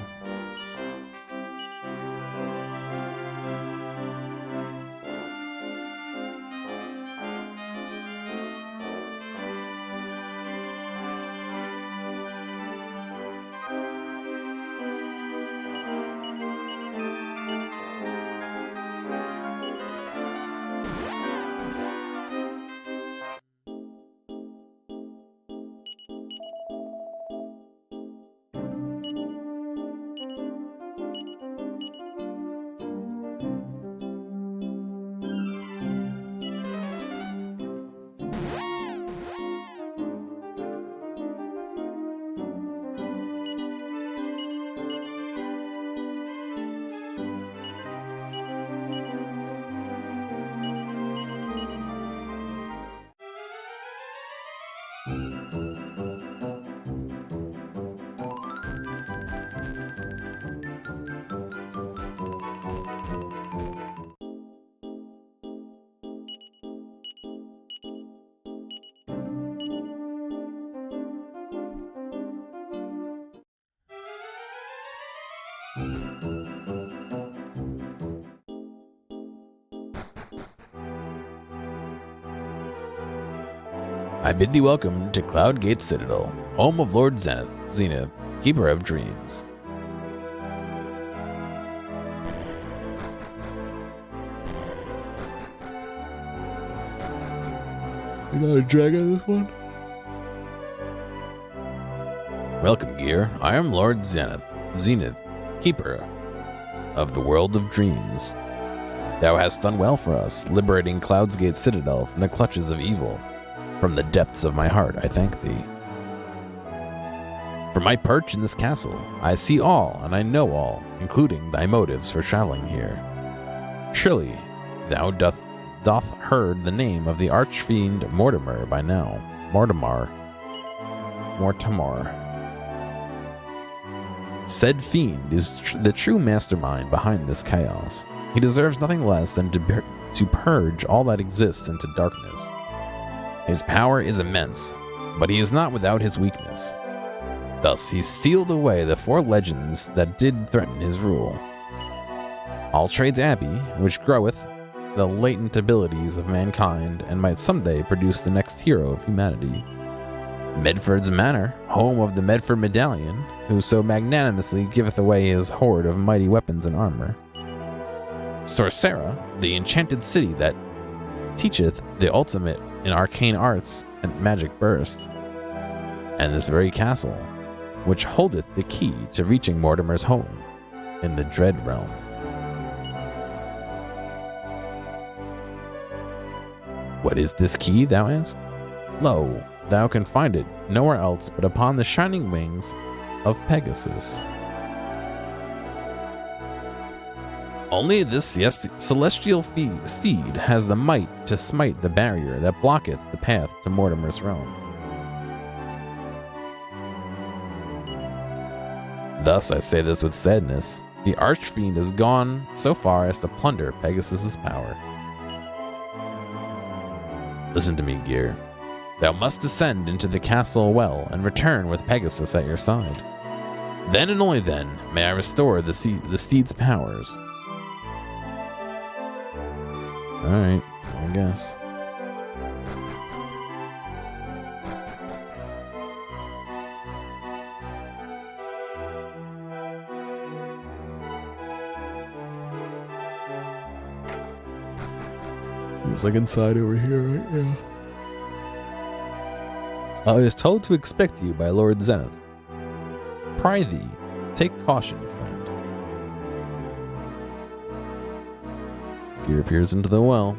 I bid thee welcome to Cloudgate Citadel, home of Lord Zenith, keeper of dreams. You got a dragon this one? Welcome, Gear. I am Lord Zenith, keeper of the world of dreams. Thou hast done well for us, liberating Cloudgate Citadel from the clutches of evil. From the depths of my heart, I thank thee. From my perch in this castle, I see all and I know all, including thy motives for traveling here. Surely thou doth doth heard the name of the archfiend Mortimer by now. Mortimer. Said fiend is the true mastermind behind this chaos. He deserves nothing less than to purge all that exists into darkness. His power is immense, but he is not without his weakness. Thus he sealed away the 4 legends that did threaten his rule. All trades Abbey, which groweth the latent abilities of mankind and might someday produce the next hero of humanity. Medford's Manor, home of the Medford Medallion, who so magnanimously giveth away his hoard of mighty weapons and armor. Sorcera, the enchanted city that teacheth the ultimate in arcane arts and magic burst. And this very castle, which holdeth the key to reaching Mortimer's home in the Dread Realm. What is this key, thou ask? Lo, thou can find it nowhere else but upon the shining wings of Pegasus. Only this celestial steed has the might to smite the barrier that blocketh the path to Mortimer's realm. Thus I say this with sadness, the archfiend has gone so far as to plunder Pegasus's power. Listen to me, Gear. Thou must descend into the castle well and return with Pegasus at your side. Then and only then may I restore the steed's powers. Alright, I guess. It's like inside over here, right? Yeah. I was told to expect you by Lord Zenith. Pry thee, take caution, friend. Gear appears into the well.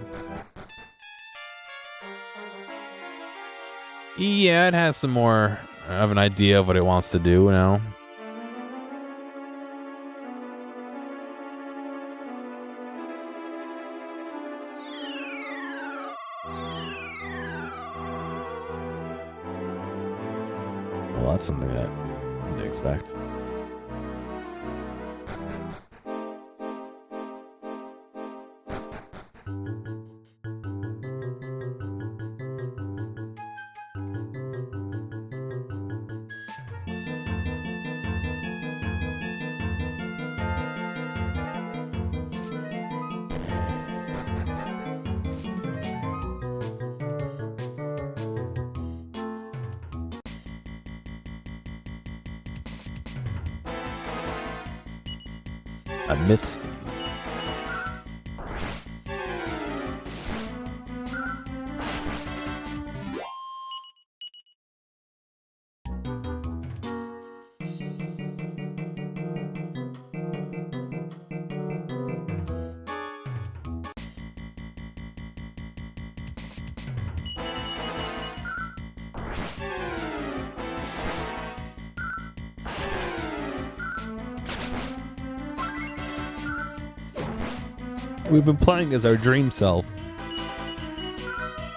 Yeah, it has some more of an idea of what it wants to do now. Well, that's something that I didn't expect. A Mythsteed. We've been playing as our dream self,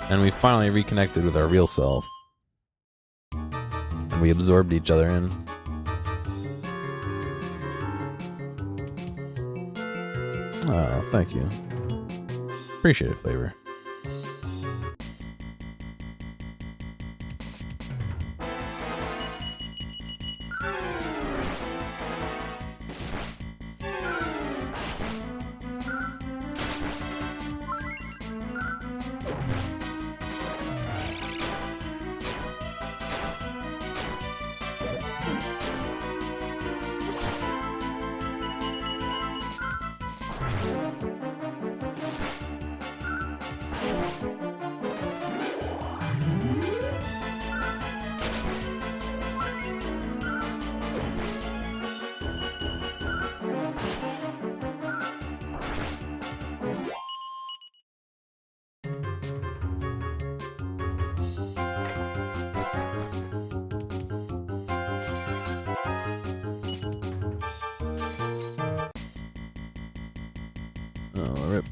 and we finally reconnected with our real self, and we absorbed each other in. Oh, thank you. Appreciate it, Flavor. Oh, rip.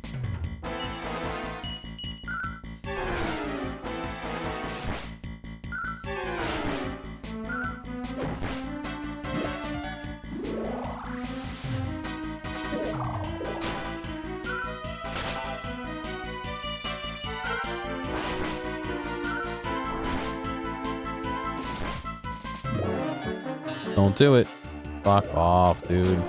Don't do it. Fuck off, dude.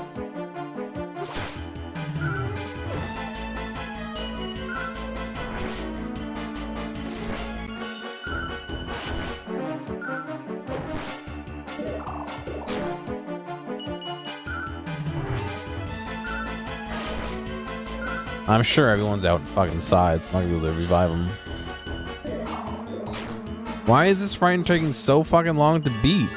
I'm sure everyone's out fucking sides. I'm not gonna be able to revive them. Why is this fight taking so fucking long to beat?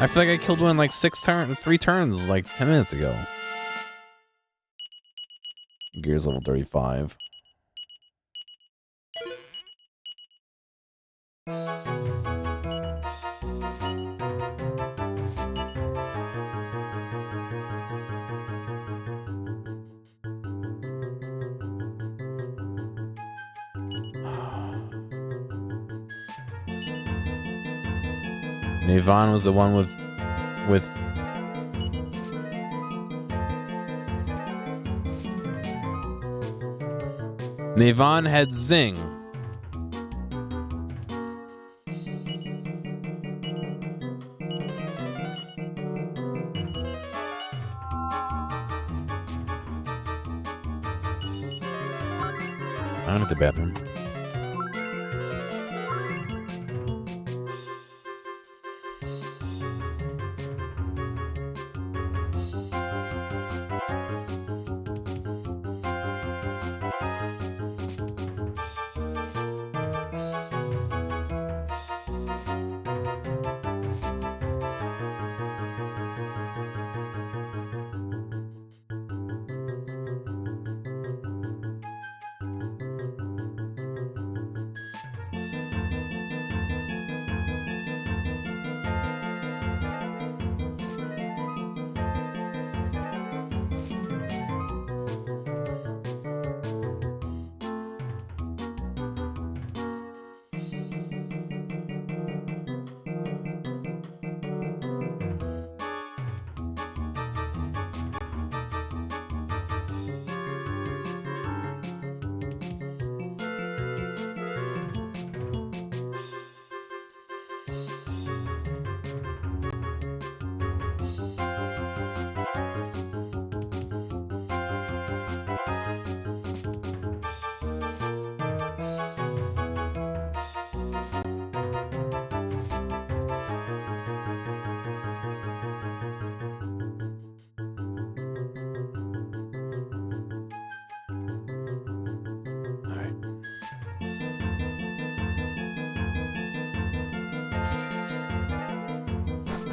I feel like I killed one in like 3 turns like 10 minutes ago. Gears level 35. Navon was the one with Navon had Zing. I'm at the bathroom.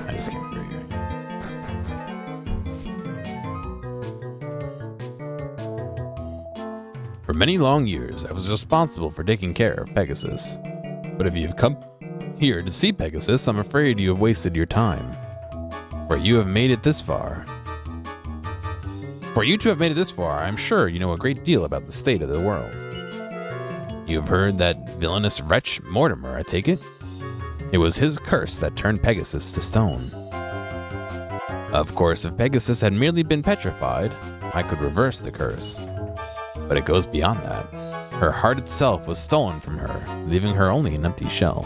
I just came through here. For many long years, I was responsible for taking care of Pegasus. But if you have come here to see Pegasus, I'm afraid you have wasted your time. For you to have made it this far, I'm sure you know a great deal about the state of the world. You have heard that villainous wretch Mortimer, I take it? It was his curse that turned Pegasus to stone. Of course, if Pegasus had merely been petrified, I could reverse the curse. But it goes beyond that. Her heart itself was stolen from her, leaving her only an empty shell.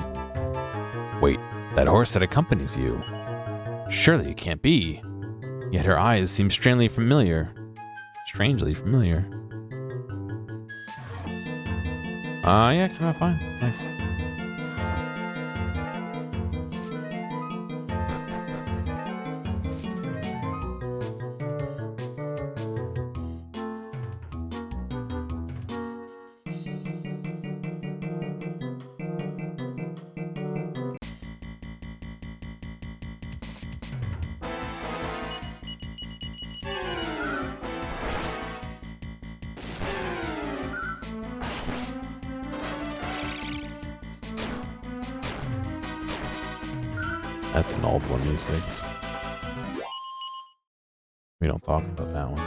Wait, that horse that accompanies you. Surely it can't be. Yet her eyes seem strangely familiar. Yeah, come out fine. Thanks. That's an old one, these days. We don't talk about that one.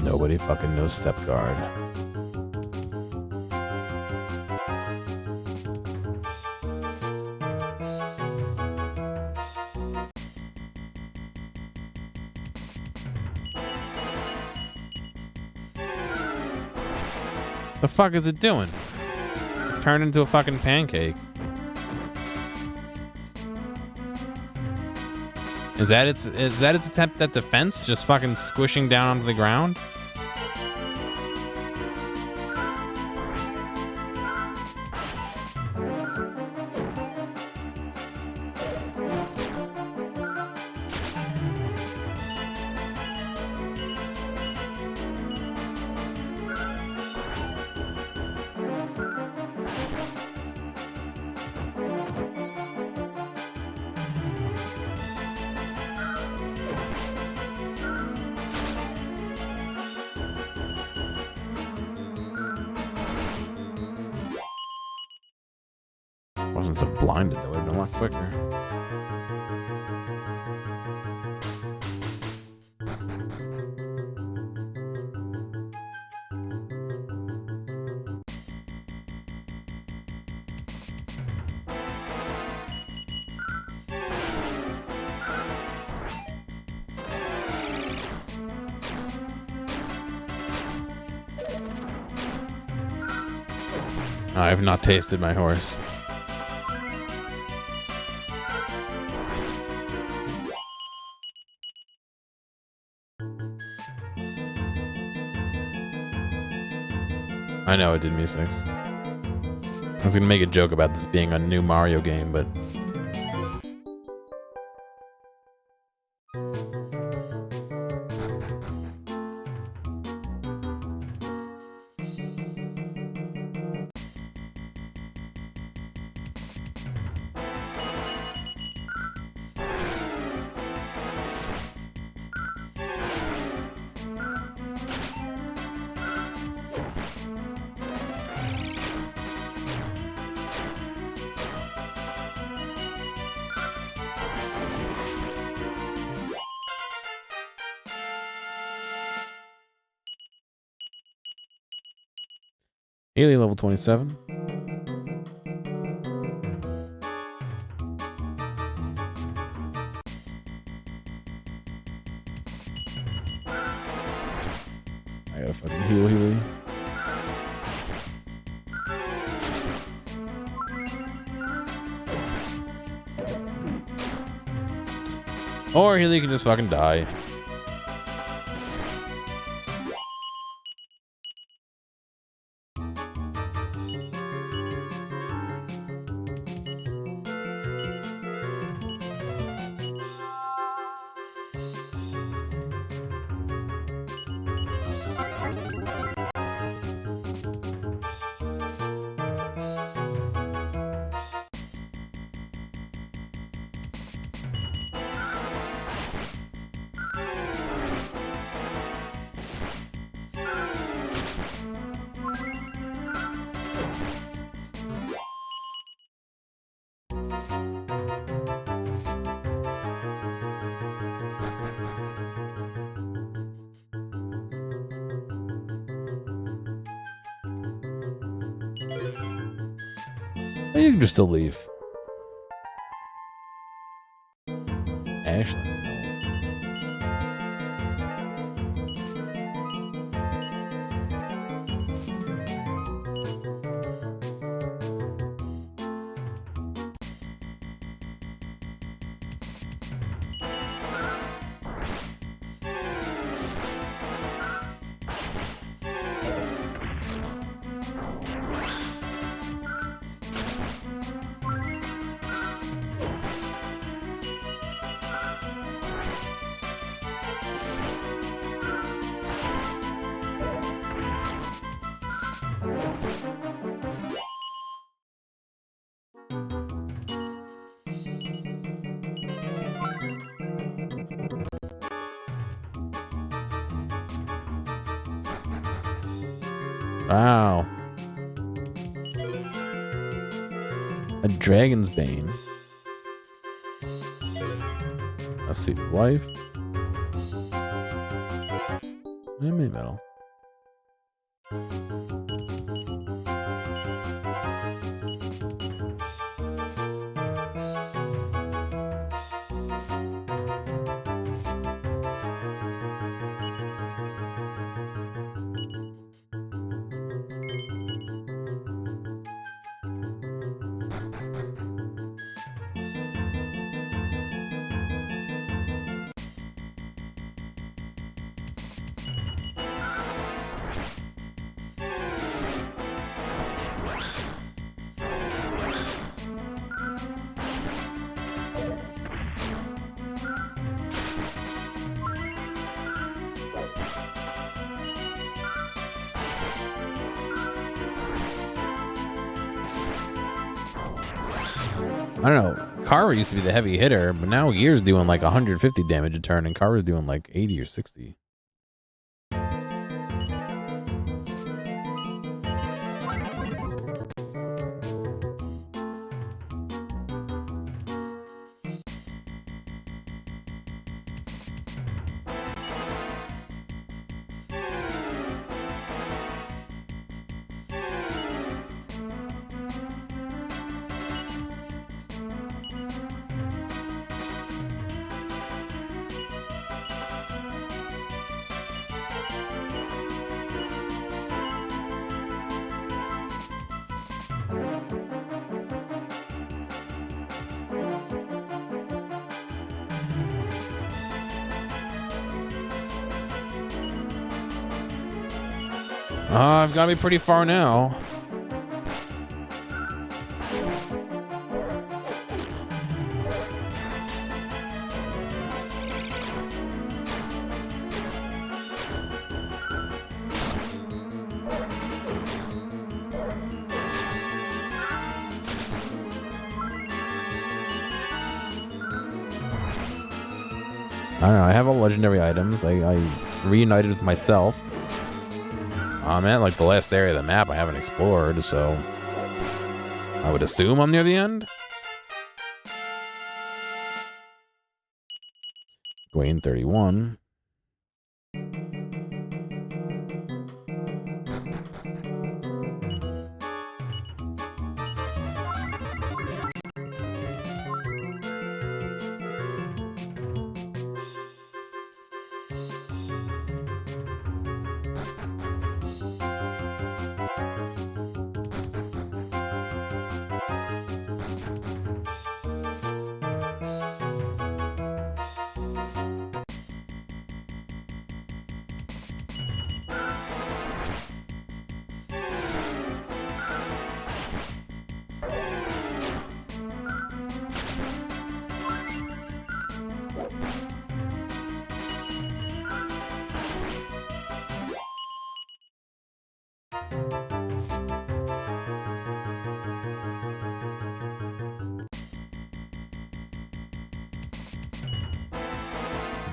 Nobody fucking knows Step Guard. The fuck is it doing? It turned into a fucking pancake. Is that its attempt at defense? Just fucking squishing down onto the ground? Wasn't so blinded though, it would have been a lot quicker. I have not tasted my horse. I know it did me 6. I was gonna make a joke about this being a new Mario game, but Haley level 27. I gotta fucking heal Haley. Or Haley can just fucking die. You can just still leave. Actually, no. Wow. A dragon's bane. A seed of life. Enemy metal. I don't know. Kara used to be the heavy hitter, but now Gear's doing like 150 damage a turn, and Kara's doing like 80 or 60. I've got to be pretty far now. I don't know. I have all legendary items. I reunited with myself. I'm at like the last area of the map I haven't explored, so I would assume I'm near the end. Gwaine 31.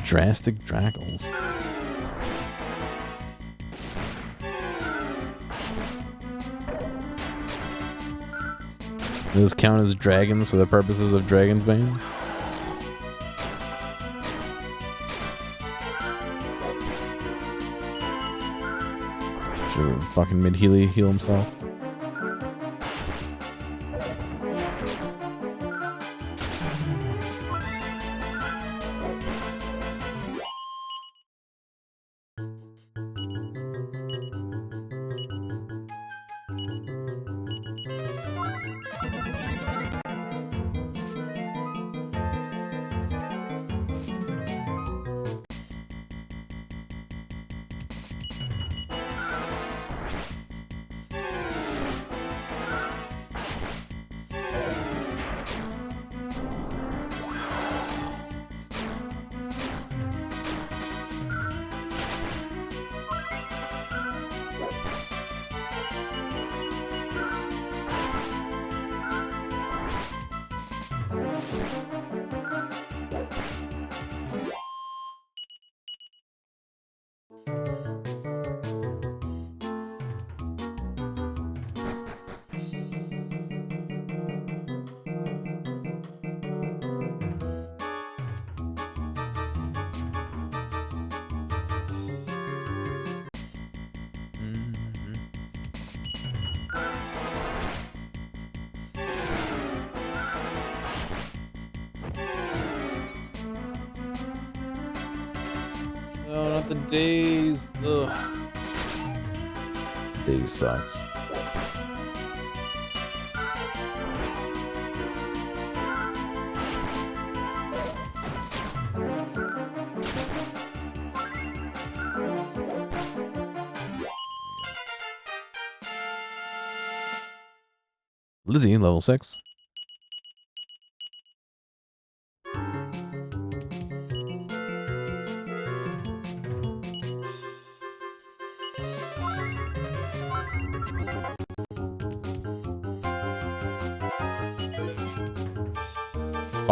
Drastic Draggles. Those count as dragons for the purposes of Dragon's Bane? Should fucking mid-heal himself. Oh, not the days. Ugh. Days sucks. Lizzie, level 6.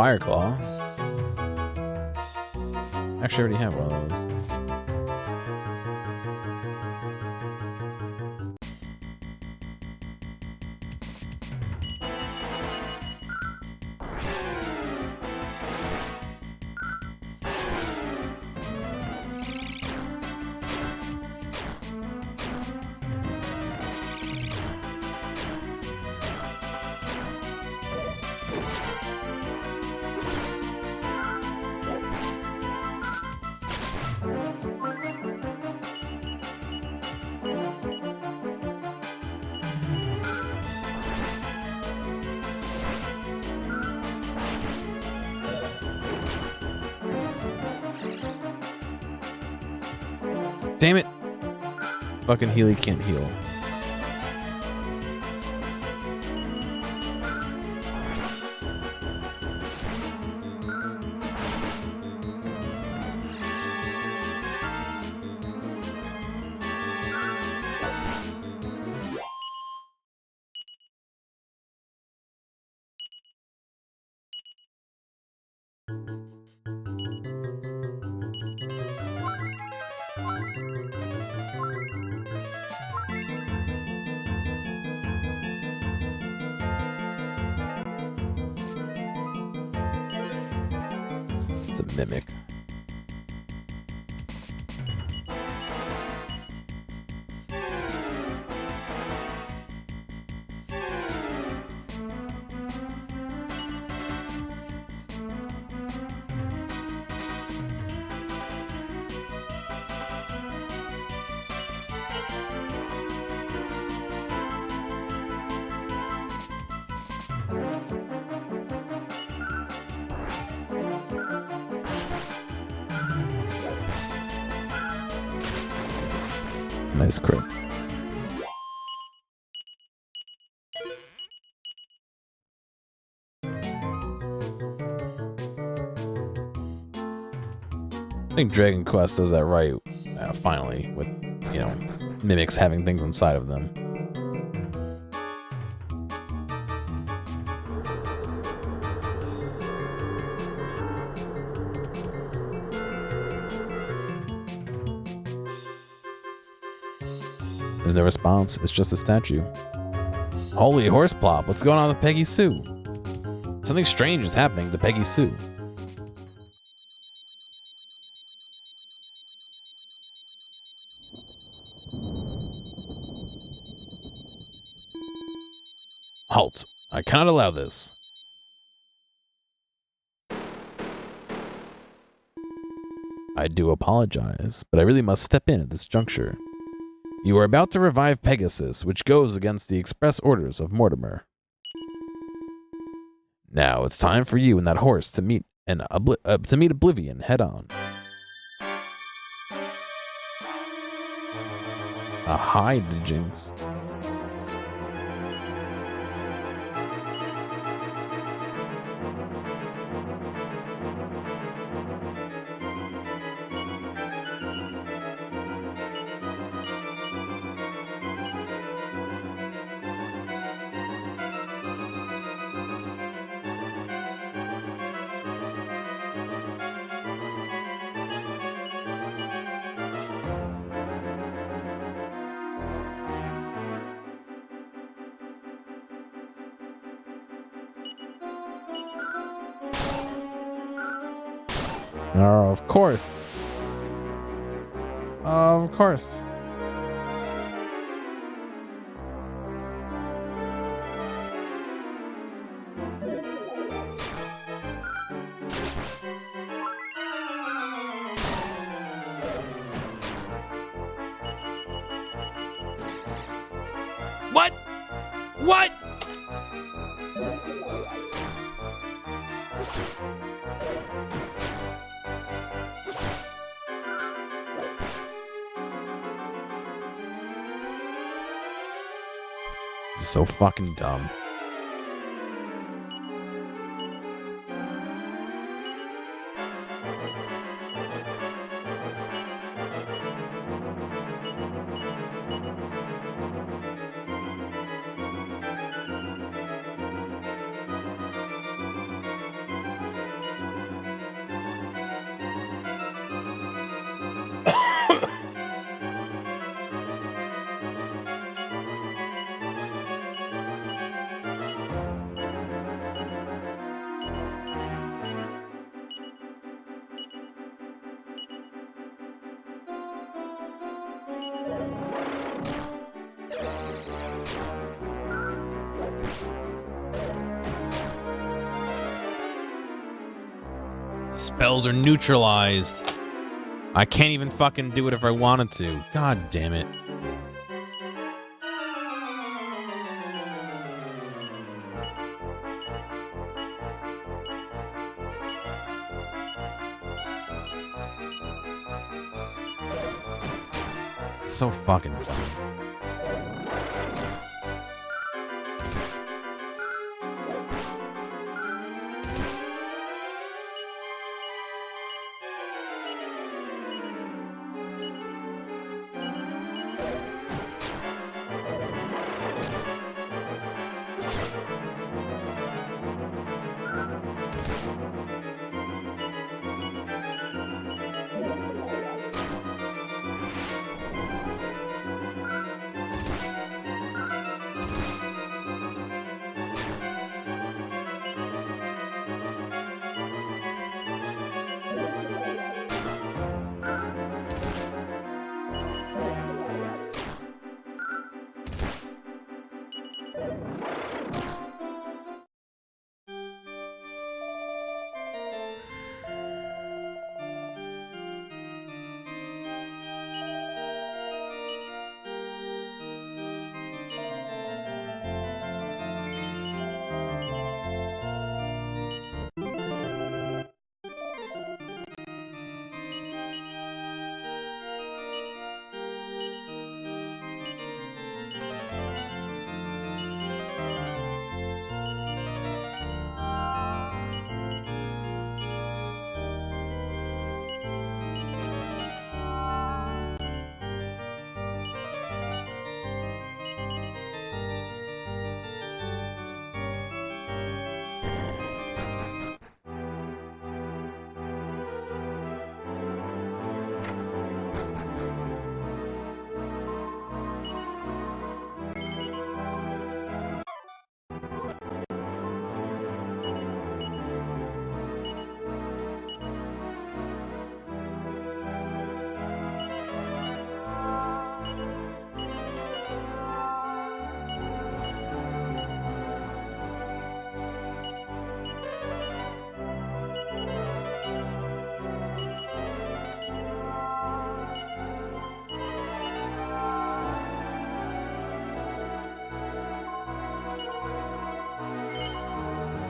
fire claw. Actually, I already have one of those. Damn it! Fucking Healy can't heal. It's a mimic. Nice crit. I think Dragon Quest does that right, finally, with, you know, mimics having things inside of them. There's no response. It's just a statue. Holy horse plop. What's going on with Peggy Sue? Something strange is happening to Peggy Sue. Halt. I cannot allow this. I do apologize, but I really must step in at this juncture. You are about to revive Pegasus, which goes against the express orders of Mortimer. Now it's time for you and that horse to meet Oblivion head on. A hide, Jinx. Oh, of course. Of course. What? What? This is so fucking dumb. spells are neutralized. I can't even fucking do it if I wanted to. God damn it. So fucking dumb.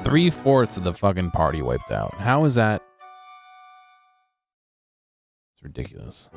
Three-fourths of the fucking party wiped out. How is that? It's ridiculous.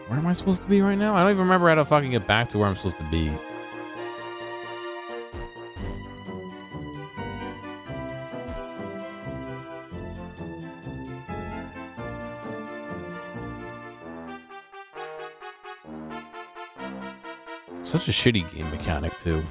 Where am I supposed to be right now? I don't even remember how to fucking get back to where I'm supposed to be. Such a shitty game mechanic, too.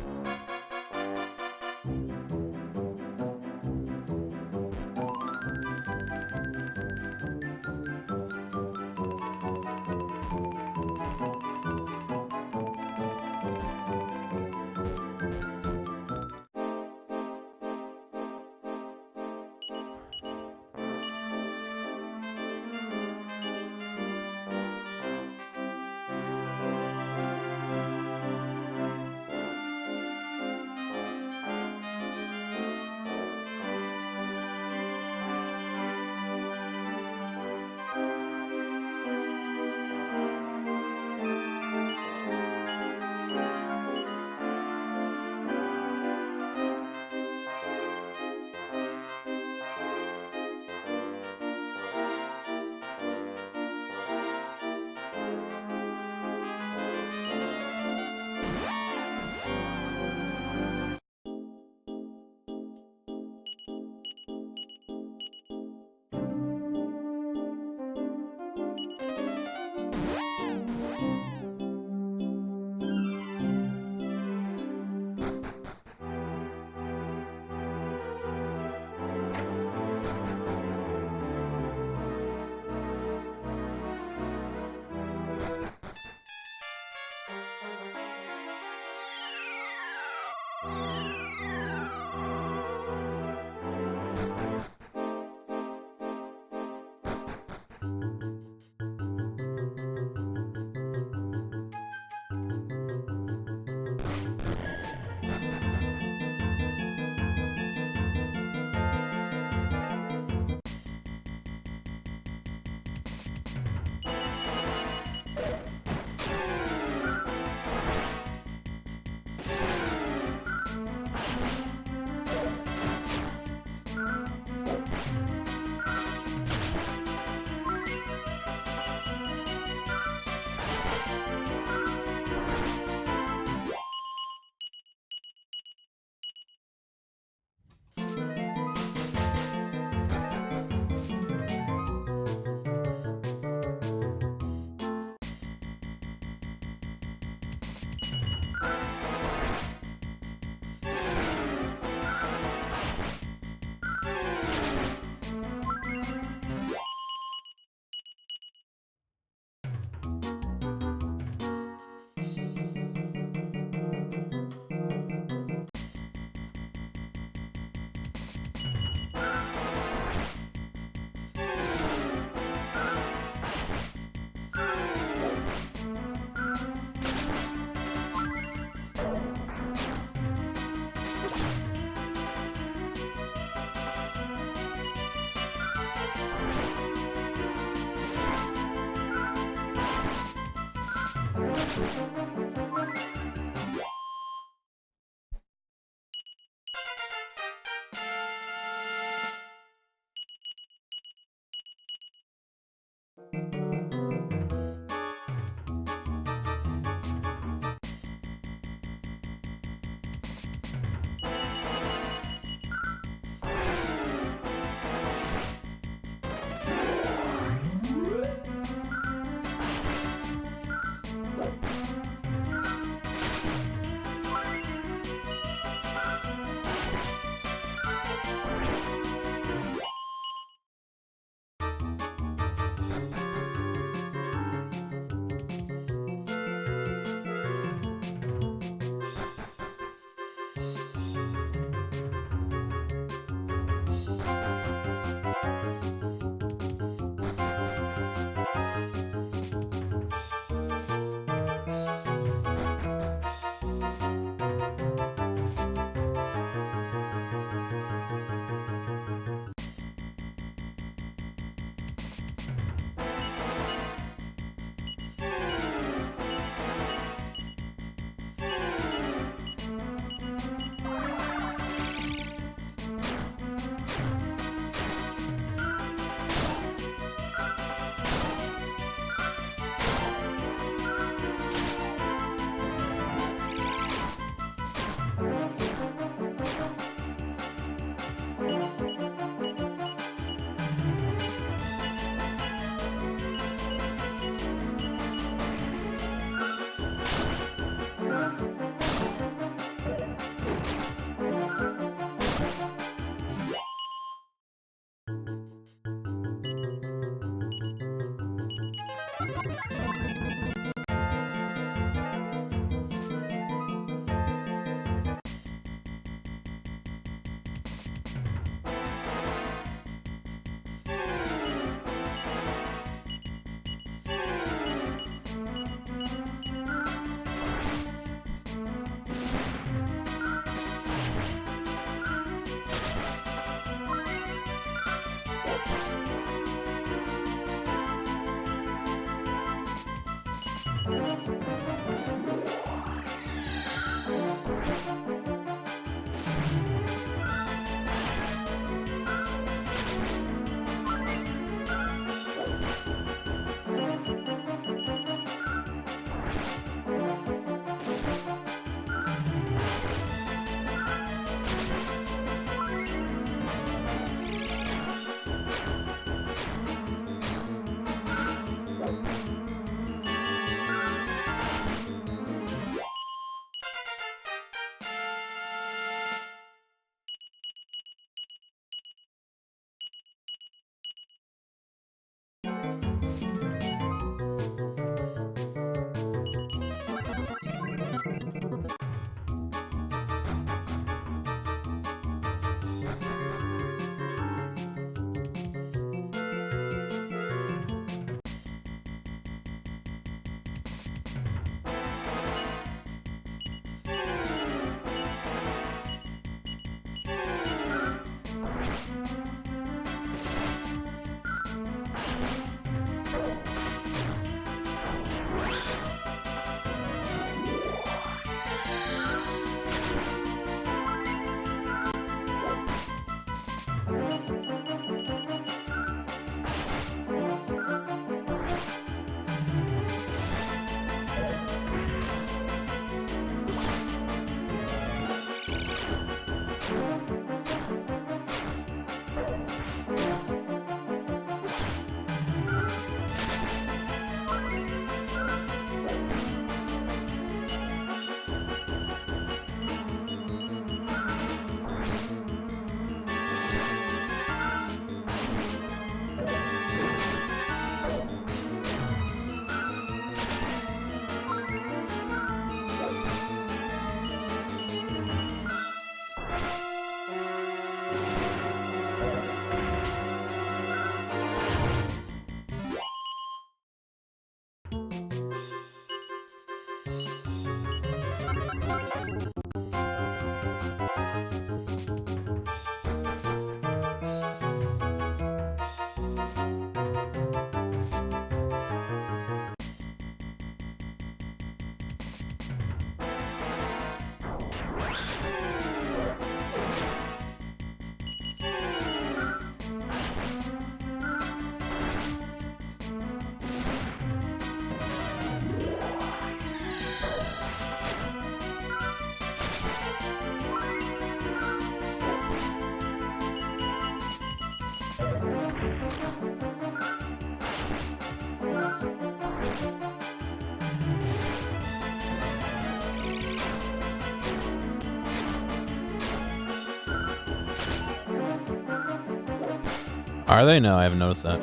Are they? No, I haven't noticed that.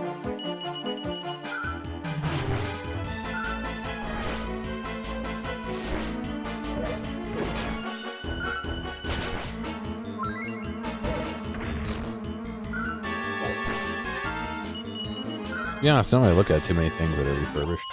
To be honest, I don't really look at too many things that are refurbished.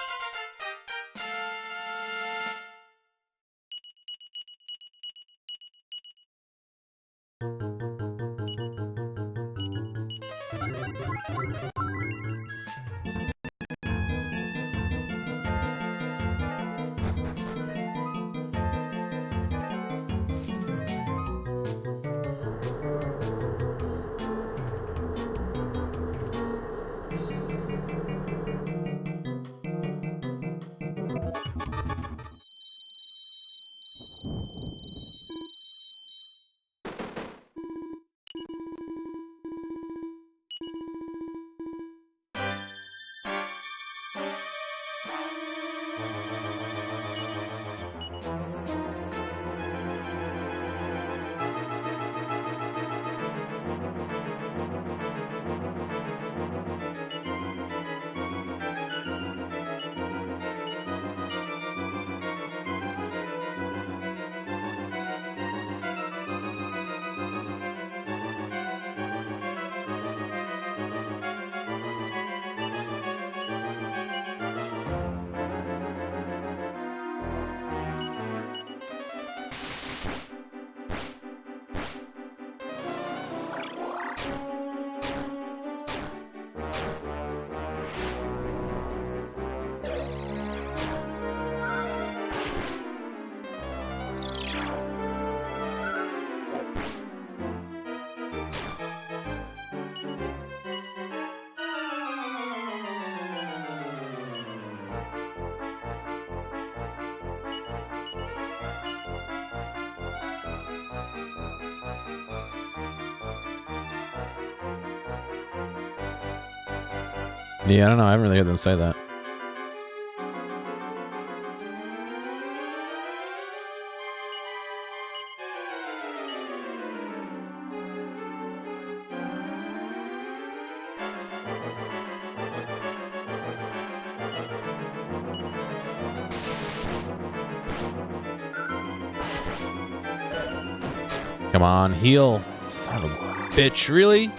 Yeah, I don't know. I haven't really heard them say that. Come on, heal. Son of a bitch, really?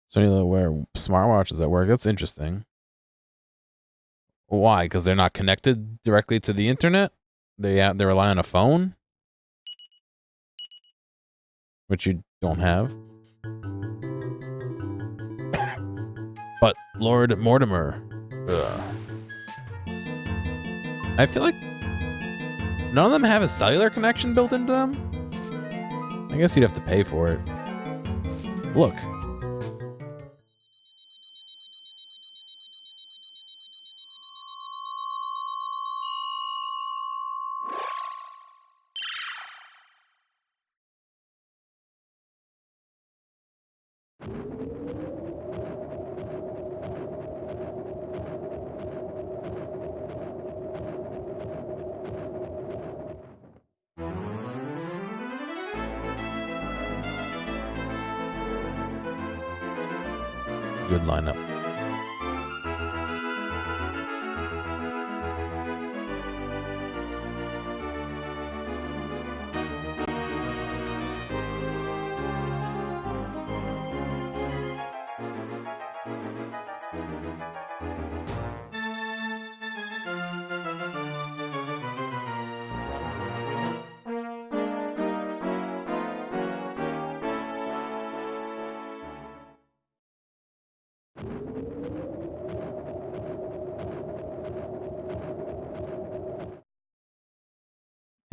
So you wear smartwatches at work. That's interesting. Why? Because they're not connected directly to the internet? They rely on a phone? Which you don't have. But Lord Mortimer. Ugh. I feel like none of them have a cellular connection built into them? I guess you'd have to pay for it. Look. Good lineup.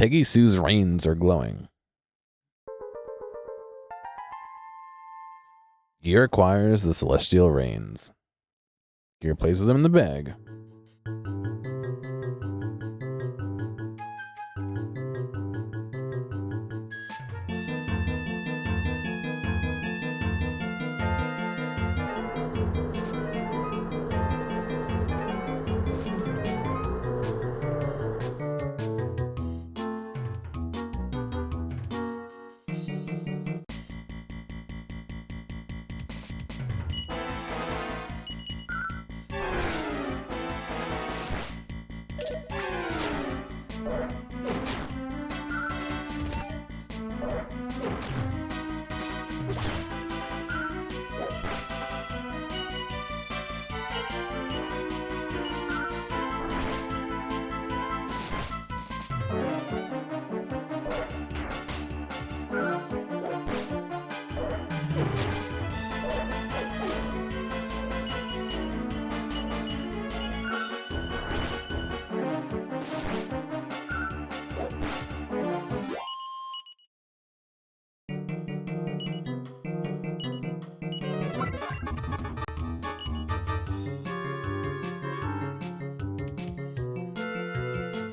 Peggy Sue's reins are glowing. Gear acquires the celestial reins. Gear places them in the bag.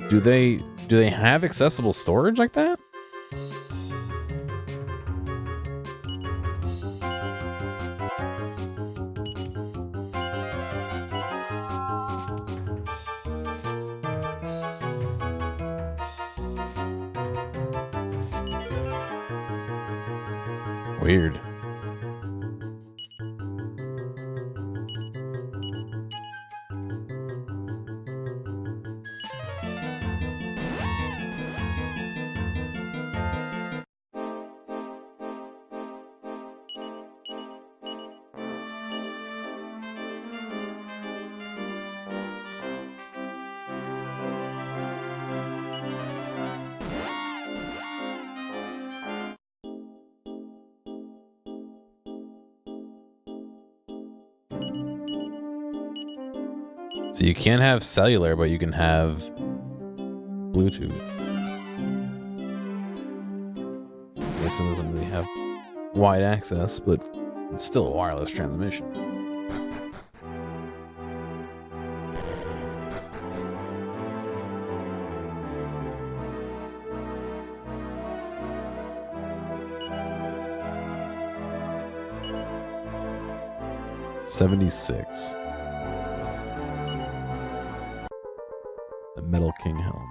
Do they have accessible storage like that? Weird. So you can't have cellular, but you can have Bluetooth. This doesn't really have wide access, but it's still a wireless transmission. $76. The Metal King helm.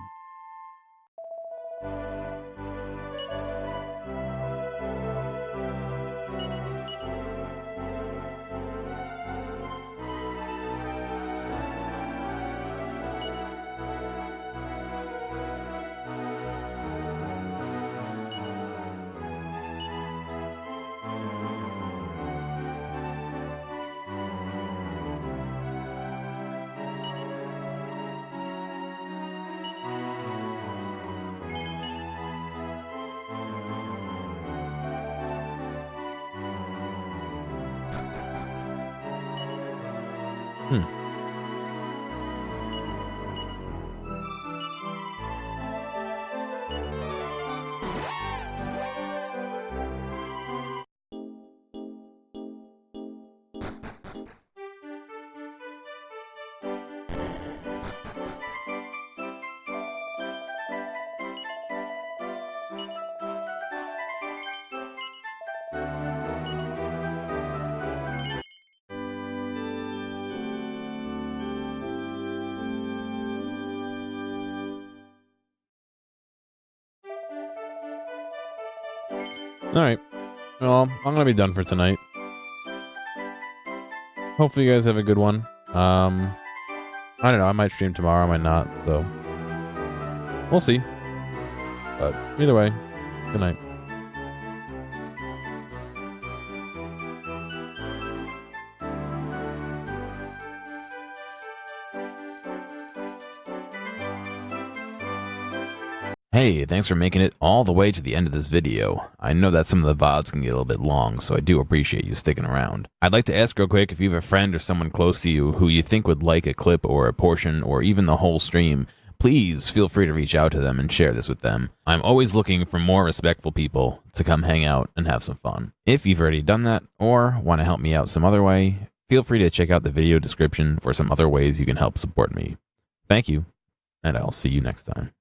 Alright. Well, I'm gonna be done for tonight. Hopefully you guys have a good one. I don't know, I might stream tomorrow, I might not, so we'll see. But either way, good night. Hey, thanks for making it all the way to the end of this video. I know that some of the VODs can get a little bit long, so I do appreciate you sticking around. I'd like to ask real quick if you have a friend or someone close to you who you think would like a clip or a portion or even the whole stream, please feel free to reach out to them and share this with them. I'm always looking for more respectful people to come hang out and have some fun. If you've already done that or want to help me out some other way, feel free to check out the video description for some other ways you can help support me. Thank you, and I'll see you next time.